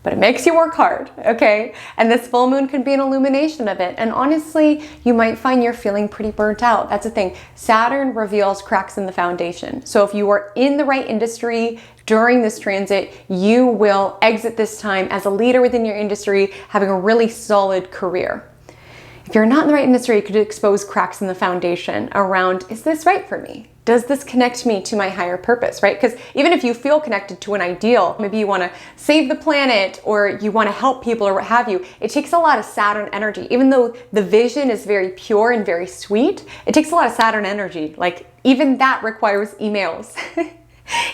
But it makes you work hard, okay? And this full moon can be an illumination of it. And honestly, you might find you're feeling pretty burnt out. That's the thing. Saturn reveals cracks in the foundation. So if you are in the right industry during this transit, you will exit this time as a leader within your industry, having a really solid career. If you're not in the right industry, it could expose cracks in the foundation around, is this right for me? Does this connect me to my higher purpose, right? Because even if you feel connected to an ideal, maybe you want to save the planet or you want to help people or what have you, it takes a lot of Saturn energy. Even though the vision is very pure and very sweet, it takes a lot of Saturn energy. Like even that requires emails.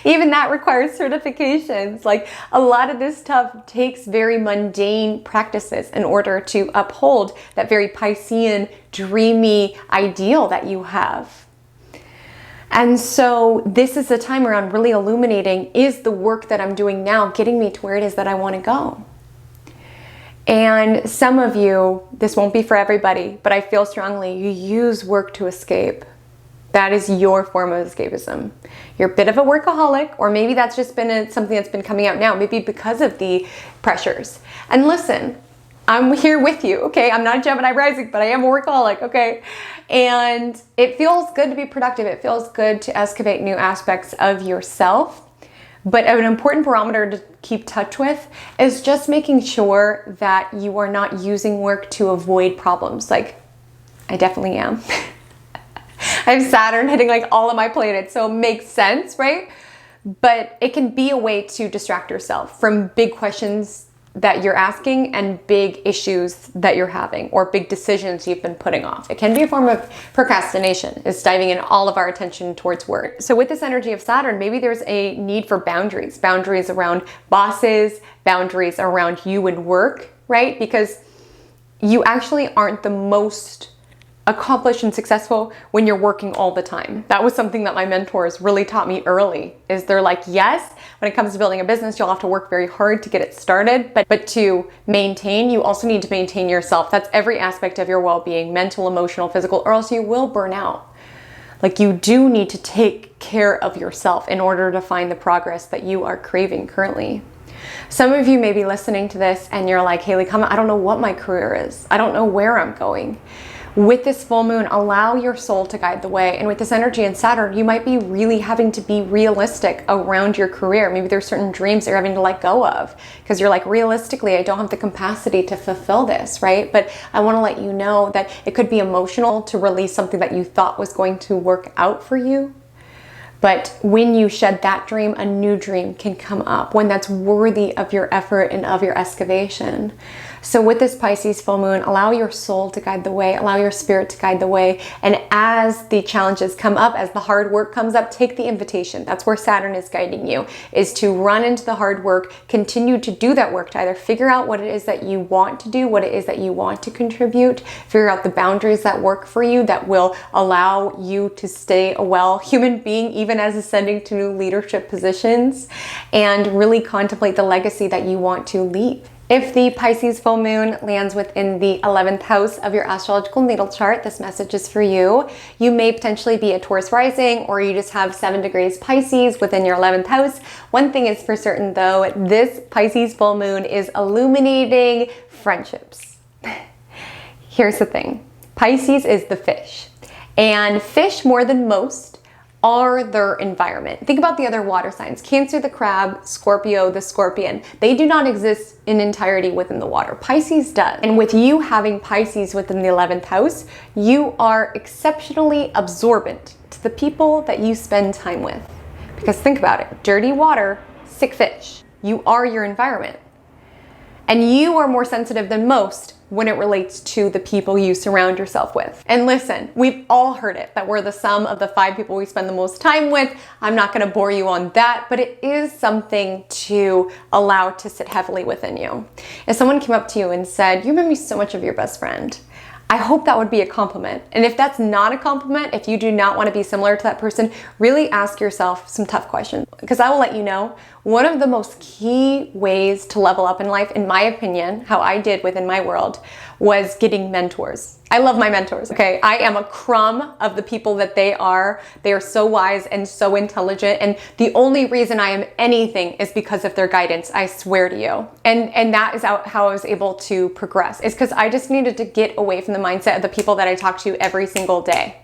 Even that requires certifications. Like a lot of this stuff takes very mundane practices in order to uphold that very Piscean, dreamy ideal that you have. And so this is the time around really illuminating, is the work that I'm doing now getting me to where it is that I want to go? And some of you, this won't be for everybody, but I feel strongly you use work to escape. That is your form of escapism. You're a bit of a workaholic, or maybe that's just been something that's been coming out now, maybe because of the pressures. And listen, I'm here with you, okay? I'm not Gemini rising, but I am a workaholic, okay? And it feels good to be productive. It feels good to excavate new aspects of yourself. But an important barometer to keep touch with is just making sure that you are not using work to avoid problems. Like, I definitely am. I have Saturn hitting like all of my planets, so it makes sense, right? But it can be a way to distract yourself from big questions that you're asking and big issues that you're having, or big decisions you've been putting off. It can be a form of procrastination. It's diving in all of our attention towards work. So with this energy of Saturn, maybe there's a need for boundaries around bosses, boundaries around you and work, right? Because you actually aren't the most accomplished and successful when you're working all the time. That was something that my mentors really taught me early, is they're like, yes, when it comes to building a business, you'll have to work very hard to get it started, but to maintain, you also need to maintain yourself. That's every aspect of your well-being, mental, emotional, physical, or else you will burn out. Like, you do need to take care of yourself in order to find the progress that you are craving currently. Some of you may be listening to this and you're like, Haley, I don't know what my career is. I don't know where I'm going. With this full moon, allow your soul to guide the way. And with this energy in Saturn, you might be really having to be realistic around your career. Maybe there's certain dreams you're having to let go of because you're like, realistically, I don't have the capacity to fulfill this, right? But I want to let you know that it could be emotional to release something that you thought was going to work out for you. But when you shed that dream, a new dream can come up, one that's worthy of your effort and of your excavation. So with this Pisces full moon, allow your soul to guide the way, allow your spirit to guide the way. And as the challenges come up, as the hard work comes up, take the invitation. That's where Saturn is guiding you, is to run into the hard work, continue to do that work, to either figure out what it is that you want to do, what it is that you want to contribute, figure out the boundaries that work for you, that will allow you to stay a well human being, even as ascending to new leadership positions, and really contemplate the legacy that you want to leave. If the Pisces full moon lands within the 11th house of your astrological natal chart, this message is for you. You may potentially be a Taurus rising, or you just have 7 degrees Pisces within your 11th house. One thing is for certain though, this Pisces full moon is illuminating friendships. Here's the thing. Pisces is the fish, and fish, more than most, are their environment. Think about the other water signs. Cancer, the crab, Scorpio, the scorpion. They do not exist in entirety within the water. Pisces does. And with you having Pisces within the 11th house, you are exceptionally absorbent to the people that you spend time with. Because think about it, dirty water, sick fish. You are your environment. And you are more sensitive than most when it relates to the people you surround yourself with. And listen, we've all heard it, that we're the sum of the 5 people we spend the most time with. I'm not gonna bore you on that, but it is something to allow to sit heavily within you. If someone came up to you and said, you remind me so much of your best friend, I hope that would be a compliment. And if that's not a compliment, if you do not want to be similar to that person, really ask yourself some tough questions. Because I will let you know, one of the most key ways to level up in life, in my opinion, how I did within my world, was getting mentors. I love my mentors, okay? I am a crumb of the people that they are. They are so wise and so intelligent. And the only reason I am anything is because of their guidance, I swear to you. And that is how I was able to progress. It's because I just needed to get away from the mindset of the people that I talk to every single day.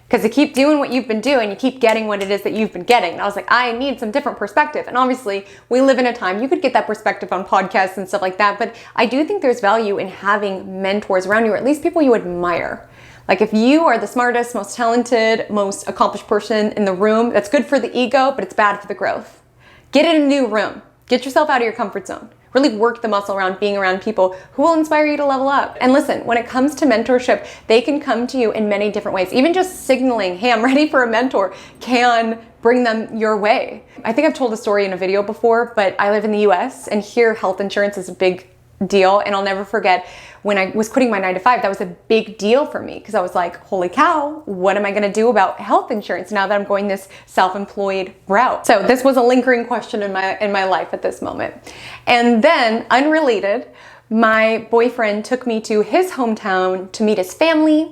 Because you keep doing what you've been doing, you keep getting what it is that you've been getting. And I was like, I need some different perspective. And obviously, we live in a time, you could get that perspective on podcasts and stuff like that. But I do think there's value in having mentors around you, or at least people you admire. Like if you are the smartest, most talented, most accomplished person in the room, that's good for the ego, but it's bad for the growth. Get in a new room. Get yourself out of your comfort zone. Really work the muscle around being around people who will inspire you to level up. And listen, when it comes to mentorship, they can come to you in many different ways. Even just signaling, hey, I'm ready for a mentor, can bring them your way. I think I've told a story in a video before, but I live in the US, and here health insurance is a big deal. And I'll never forget when I was quitting my 9-to-5, that was a big deal for me, because I was like, holy cow, what am I gonna do about health insurance now that I'm going this self-employed route? So this was a lingering question in my life at this moment. And then, unrelated, my boyfriend took me to his hometown to meet his family.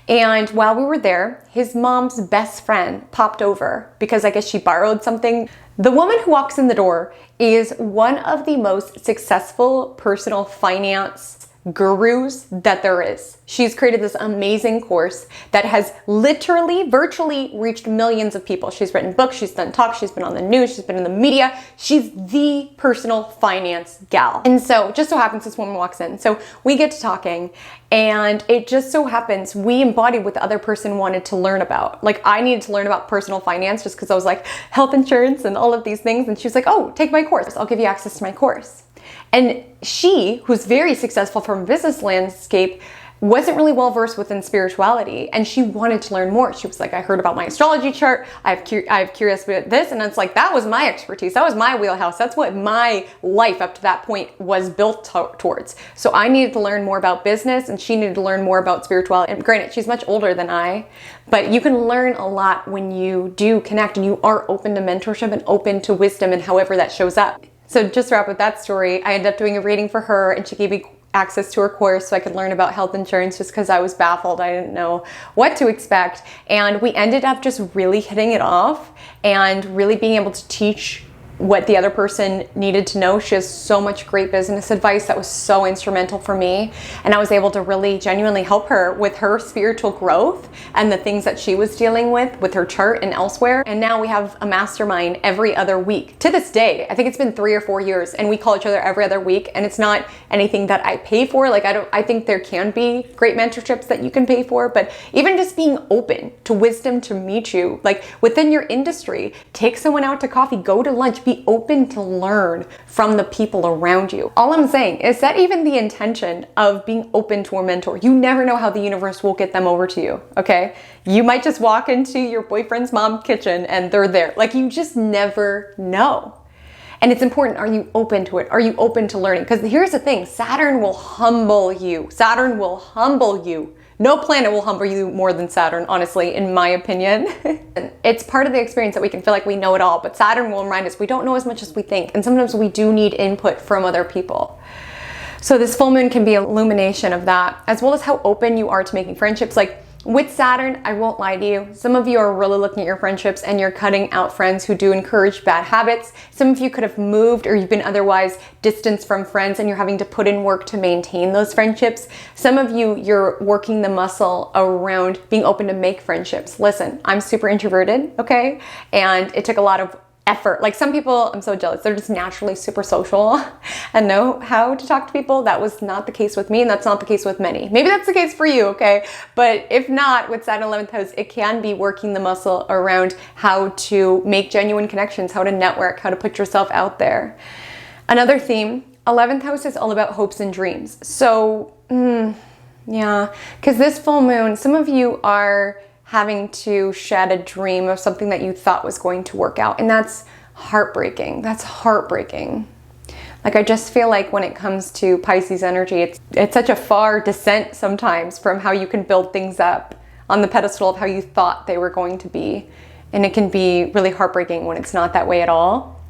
And while we were there, his mom's best friend popped over because I guess she borrowed something. The woman who walks in the door is one of the most successful personal finance gurus that there is. She's created this amazing course that has literally, virtually reached millions of people. She's written books, she's done talks, she's been on the news, she's been in the media. She's the personal finance gal. And so just so happens this woman walks in. So we get to talking, and it just so happens we embodied what the other person wanted to learn about. Like, I needed to learn about personal finance just because I was like, health insurance and all of these things. And she was like, oh, take my course. I'll give you access to my course. And she, who's very successful from a business landscape, wasn't really well versed within spirituality, and she wanted to learn more. She was like, I heard about my astrology chart. I have curiosity about this, and it's like, that was my expertise. That was my wheelhouse. That's what my life up to that point was built towards. So I needed to learn more about business, and she needed to learn more about spirituality. And granted, she's much older than I, but you can learn a lot when you do connect and you are open to mentorship and open to wisdom and however that shows up. So just to wrap up that story, I ended up doing a reading for her, and she gave me access to her course so I could learn about health insurance just because I was baffled. I didn't know what to expect. And we ended up just really hitting it off and really being able to teach what the other person needed to know. She has so much great business advice that was so instrumental for me. And I was able to really genuinely help her with her spiritual growth and the things that she was dealing with her chart and elsewhere. And now we have a mastermind every other week. To this day, I think it's been 3 or 4 years, and we call each other every other week. And it's not anything that I pay for. Like, I think there can be great mentorships that you can pay for, but even just being open to wisdom to meet you, like within your industry, take someone out to coffee, go to lunch, be open to learn from the people around you. All I'm saying is that even the intention of being open to a mentor, you never know how the universe will get them over to you, okay? You might just walk into your boyfriend's mom's kitchen and they're there. Like, you just never know. And it's important, are you open to it? Are you open to learning? Because here's the thing, Saturn will humble you. Saturn will humble you. No planet will humble you more than Saturn, honestly, in my opinion. It's part of the experience that we can feel like we know it all, but Saturn will remind us we don't know as much as we think. And sometimes we do need input from other people. So this full moon can be an illumination of that, as well as how open you are to making friendships. Like, with Saturn, I won't lie to you, some of you are really looking at your friendships and you're cutting out friends who do encourage bad habits. Some of you could have moved, or you've been otherwise distanced from friends and you're having to put in work to maintain those friendships. Some of you, you're working the muscle around being open to make friendships. Listen, I'm super introverted, okay? And it took a lot of effort. Like, some people, I'm so jealous, they're just naturally super social and know how to talk to people. That was not the case with me, and that's not the case with many. Maybe that's the case for you, okay? But if not, with Saturn 11th house, it can be working the muscle around how to make genuine connections, how to network, how to put yourself out there. Another theme, 11th house is all about hopes and dreams. So, yeah, because this full moon, some of you are having to shed a dream of something that you thought was going to work out. And that's heartbreaking. That's heartbreaking. Like, I just feel like when it comes to Pisces energy, it's such a far descent sometimes from how you can build things up on the pedestal of how you thought they were going to be. And it can be really heartbreaking when it's not that way at all.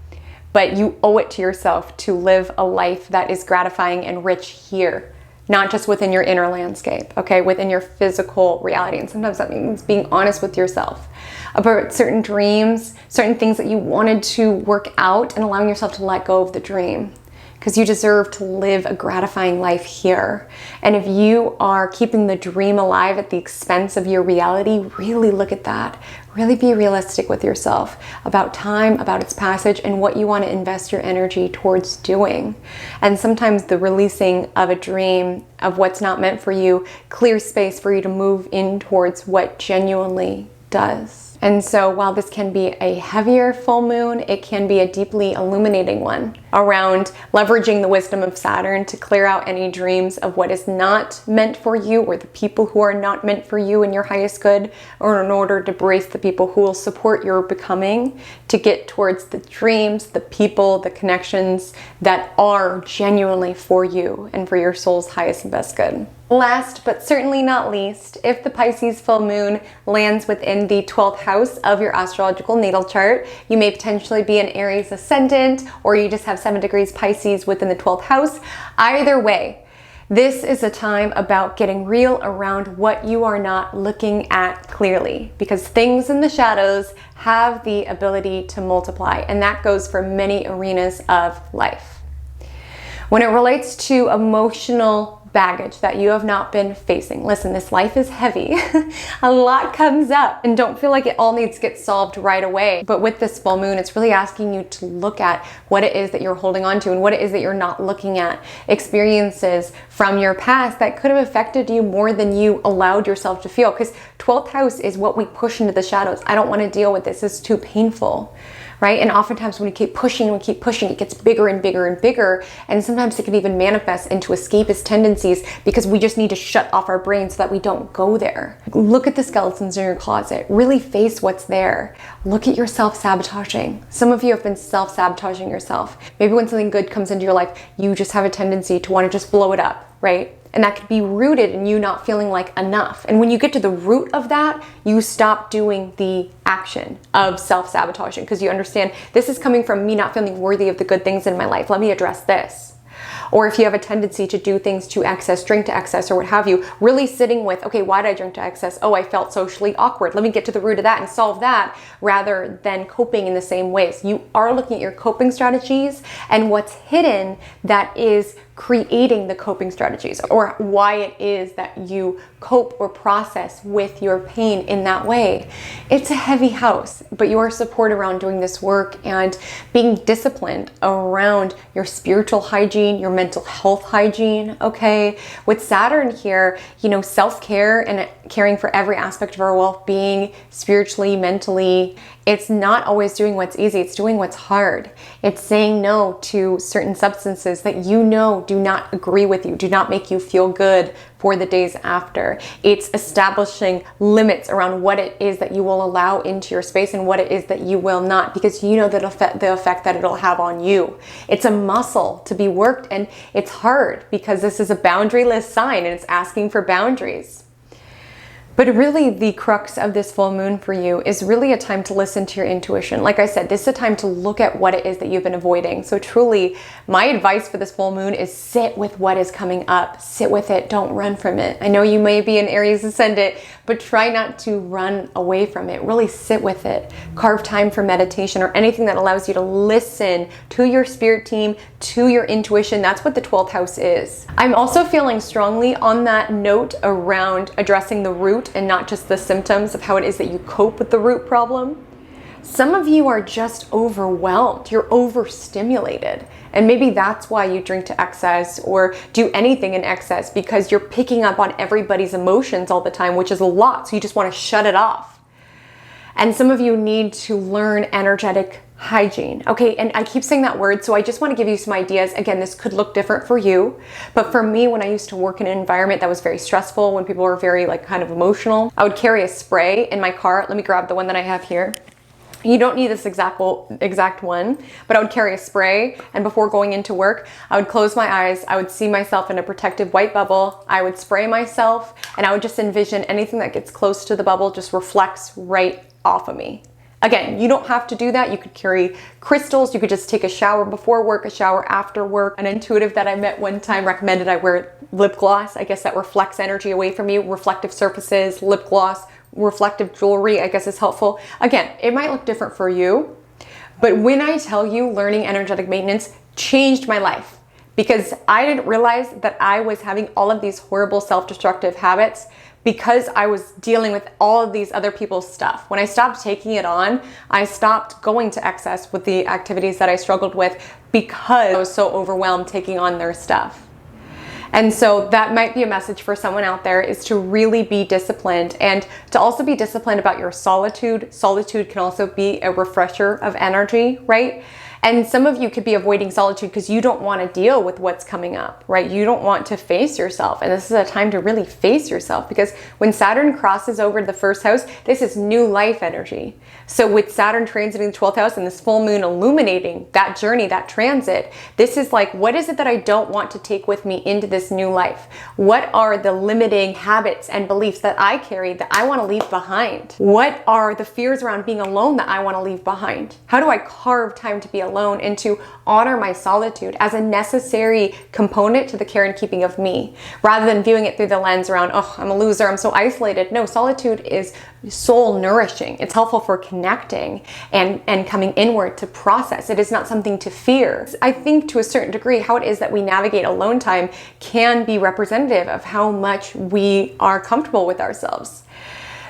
But you owe it to yourself to live a life that is gratifying and rich here. Not just within your inner landscape, okay? Within your physical reality. And sometimes that means being honest with yourself about certain dreams, certain things that you wanted to work out, and allowing yourself to let go of the dream. Because you deserve to live a gratifying life here. And if you are keeping the dream alive at the expense of your reality, really look at that. Really be realistic with yourself about time, about its passage, and what you want to invest your energy towards doing. And sometimes the releasing of a dream of what's not meant for you clears space for you to move in towards what genuinely does. And so while this can be a heavier full moon, it can be a deeply illuminating one around leveraging the wisdom of Saturn to clear out any dreams of what is not meant for you, or the people who are not meant for you in your highest good, or in order to brace the people who will support your becoming to get towards the dreams, the people, the connections that are genuinely for you and for your soul's highest and best good. Last but certainly not least, if the Pisces full moon lands within the 12th house of your astrological natal chart, you may potentially be an Aries ascendant, or you just have 7 degrees Pisces within the 12th house. Either way, this is a time about getting real around what you are not looking at clearly, because things in the shadows have the ability to multiply, and that goes for many arenas of life. When it relates to emotional baggage that you have not been facing, listen, this life is heavy. A lot comes up, and don't feel like it all needs to get solved right away. But with this full moon, it's really asking you to look at what it is that you're holding on to and what it is that you're not looking at. Experiences from your past that could have affected you more than you allowed yourself to feel, because 12th house is what we push into the shadows. I don't want to deal with this. It's too painful. Right? And oftentimes when we keep pushing, it gets bigger and bigger and bigger. And sometimes it can even manifest into escapist tendencies because we just need to shut off our brain so that we don't go there. Look at the skeletons in your closet. Really face what's there. Look at your self-sabotaging. Some of you have been self-sabotaging yourself. Maybe when something good comes into your life, you just have a tendency to want to just blow it up, right? And that could be rooted in you not feeling like enough. And when you get to the root of that, you stop doing the action of self-sabotaging, because you understand this is coming from me not feeling worthy of the good things in my life. Let me address this. Or if you have a tendency to do things to excess, drink to excess, or what have you, really sitting with, okay, why did I drink to excess? Oh, I felt socially awkward. Let me get to the root of that and solve that, rather than coping in the same ways. You are looking at your coping strategies and what's hidden that is creating the coping strategies, or why it is that you cope or process with your pain in that way. It's a heavy house, but your support around doing this work and being disciplined around your spiritual hygiene, your mental health hygiene, okay? With Saturn here, self-care and caring for every aspect of our well-being, spiritually, mentally, it's not always doing what's easy, it's doing what's hard. It's saying no to certain substances that do not agree with you, do not make you feel good for the days after. It's establishing limits around what it is that you will allow into your space and what it is that you will not, because you know the effect that it'll have on you. It's a muscle to be worked, and it's hard because this is a boundaryless sign and it's asking for boundaries. But really, the crux of this full moon for you is really a time to listen to your intuition. Like I said, this is a time to look at what it is that you've been avoiding. So truly, my advice for this full moon is sit with what is coming up. Sit with it. Don't run from it. I know you may be an Aries ascendant, but try not to run away from it. Really sit with it. Carve time for meditation or anything that allows you to listen to your spirit team, to your intuition. That's what the 12th house is. I'm also feeling strongly on that note around addressing the root and not just the symptoms of how it is that you cope with the root problem. Some of you are just overwhelmed. You're overstimulated. And maybe that's why you drink to excess or do anything in excess, because you're picking up on everybody's emotions all the time, which is a lot. So you just want to shut it off. And some of you need to learn energetic hygiene. Okay, and I keep saying that word, so I just want to give you some ideas. Again, this could look different for you, but for me, when I used to work in an environment that was very stressful, when people were very kind of emotional, I would carry a spray in my car. Let me grab the one that I have here. You don't need this exact one, but I would carry a spray, and before going into work, I would close my eyes, I would see myself in a protective white bubble, I would spray myself, and I would just envision anything that gets close to the bubble just reflects right off of me. Again, you don't have to do that. You could carry crystals. You could just take a shower before work, a shower after work. An intuitive that I met one time recommended I wear lip gloss. I guess that reflects energy away from you. Reflective surfaces, lip gloss, reflective jewelry, I guess is helpful. Again, it might look different for you, but when I tell you learning energetic maintenance changed my life, because I didn't realize that I was having all of these horrible self-destructive habits because I was dealing with all of these other people's stuff. When I stopped taking it on, I stopped going to excess with the activities that I struggled with because I was so overwhelmed taking on their stuff. And so that might be a message for someone out there, is to really be disciplined, and to also be disciplined about your solitude. Solitude can also be a refresher of energy, right? And some of you could be avoiding solitude because you don't want to deal with what's coming up, right? You don't want to face yourself. And this is a time to really face yourself, because when Saturn crosses over the first house, this is new life energy. So with Saturn transiting the 12th house and this full moon illuminating that journey, that transit, this is like, what is it that I don't want to take with me into this new life? What are the limiting habits and beliefs that I carry that I want to leave behind? What are the fears around being alone that I want to leave behind? How do I carve time to be alone and to honor my solitude as a necessary component to the care and keeping of me, rather than viewing it through the lens around, oh, I'm a loser, I'm so isolated. No, solitude is soul nourishing. It's helpful for connecting and coming inward to process. It is not something to fear. I think to a certain degree, how it is that we navigate alone time can be representative of how much we are comfortable with ourselves.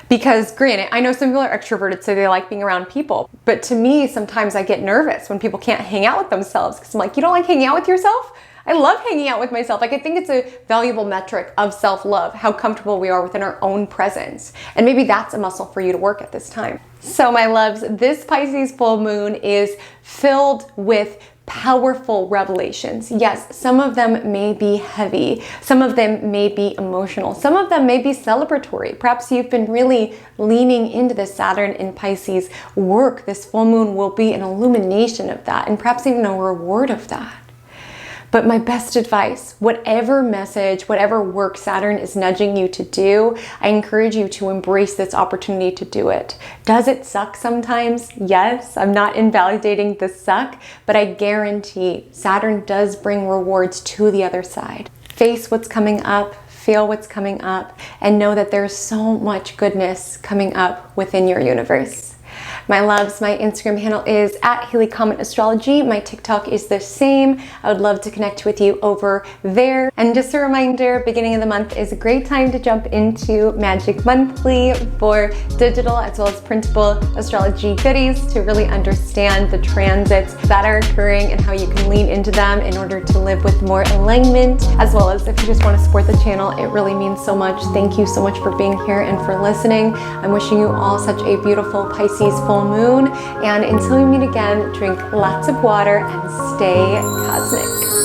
Because granted, I know some people are extroverted, so they like being around people. But to me, sometimes I get nervous when people can't hang out with themselves, because I'm like, you don't like hanging out with yourself? I love hanging out with myself. Like, I think it's a valuable metric of self-love, how comfortable we are within our own presence. And maybe that's a muscle for you to work at this time. So my loves, this Pisces full moon is filled with powerful revelations. Yes, some of them may be heavy. Some of them may be emotional. Some of them may be celebratory. Perhaps you've been really leaning into the Saturn in Pisces work. This full moon will be an illumination of that, and perhaps even a reward of that. But my best advice, whatever message, whatever work Saturn is nudging you to do, I encourage you to embrace this opportunity to do it. Does it suck sometimes? Yes, I'm not invalidating the suck, but I guarantee Saturn does bring rewards to the other side. Face what's coming up, feel what's coming up, and know that there's so much goodness coming up within your universe. My loves, my Instagram handle is @HaleyCometAstrology. My TikTok is the same. I would love to connect with you over there. And just a reminder, beginning of the month is a great time to jump into Magic Monthly for digital as well as printable astrology goodies to really understand the transits that are occurring and how you can lean into them in order to live with more alignment, as well as if you just want to support the channel. It really means so much. Thank you so much for being here and for listening. I'm wishing you all such a beautiful Pisces full moon, and until we meet again, drink lots of water and stay cosmic.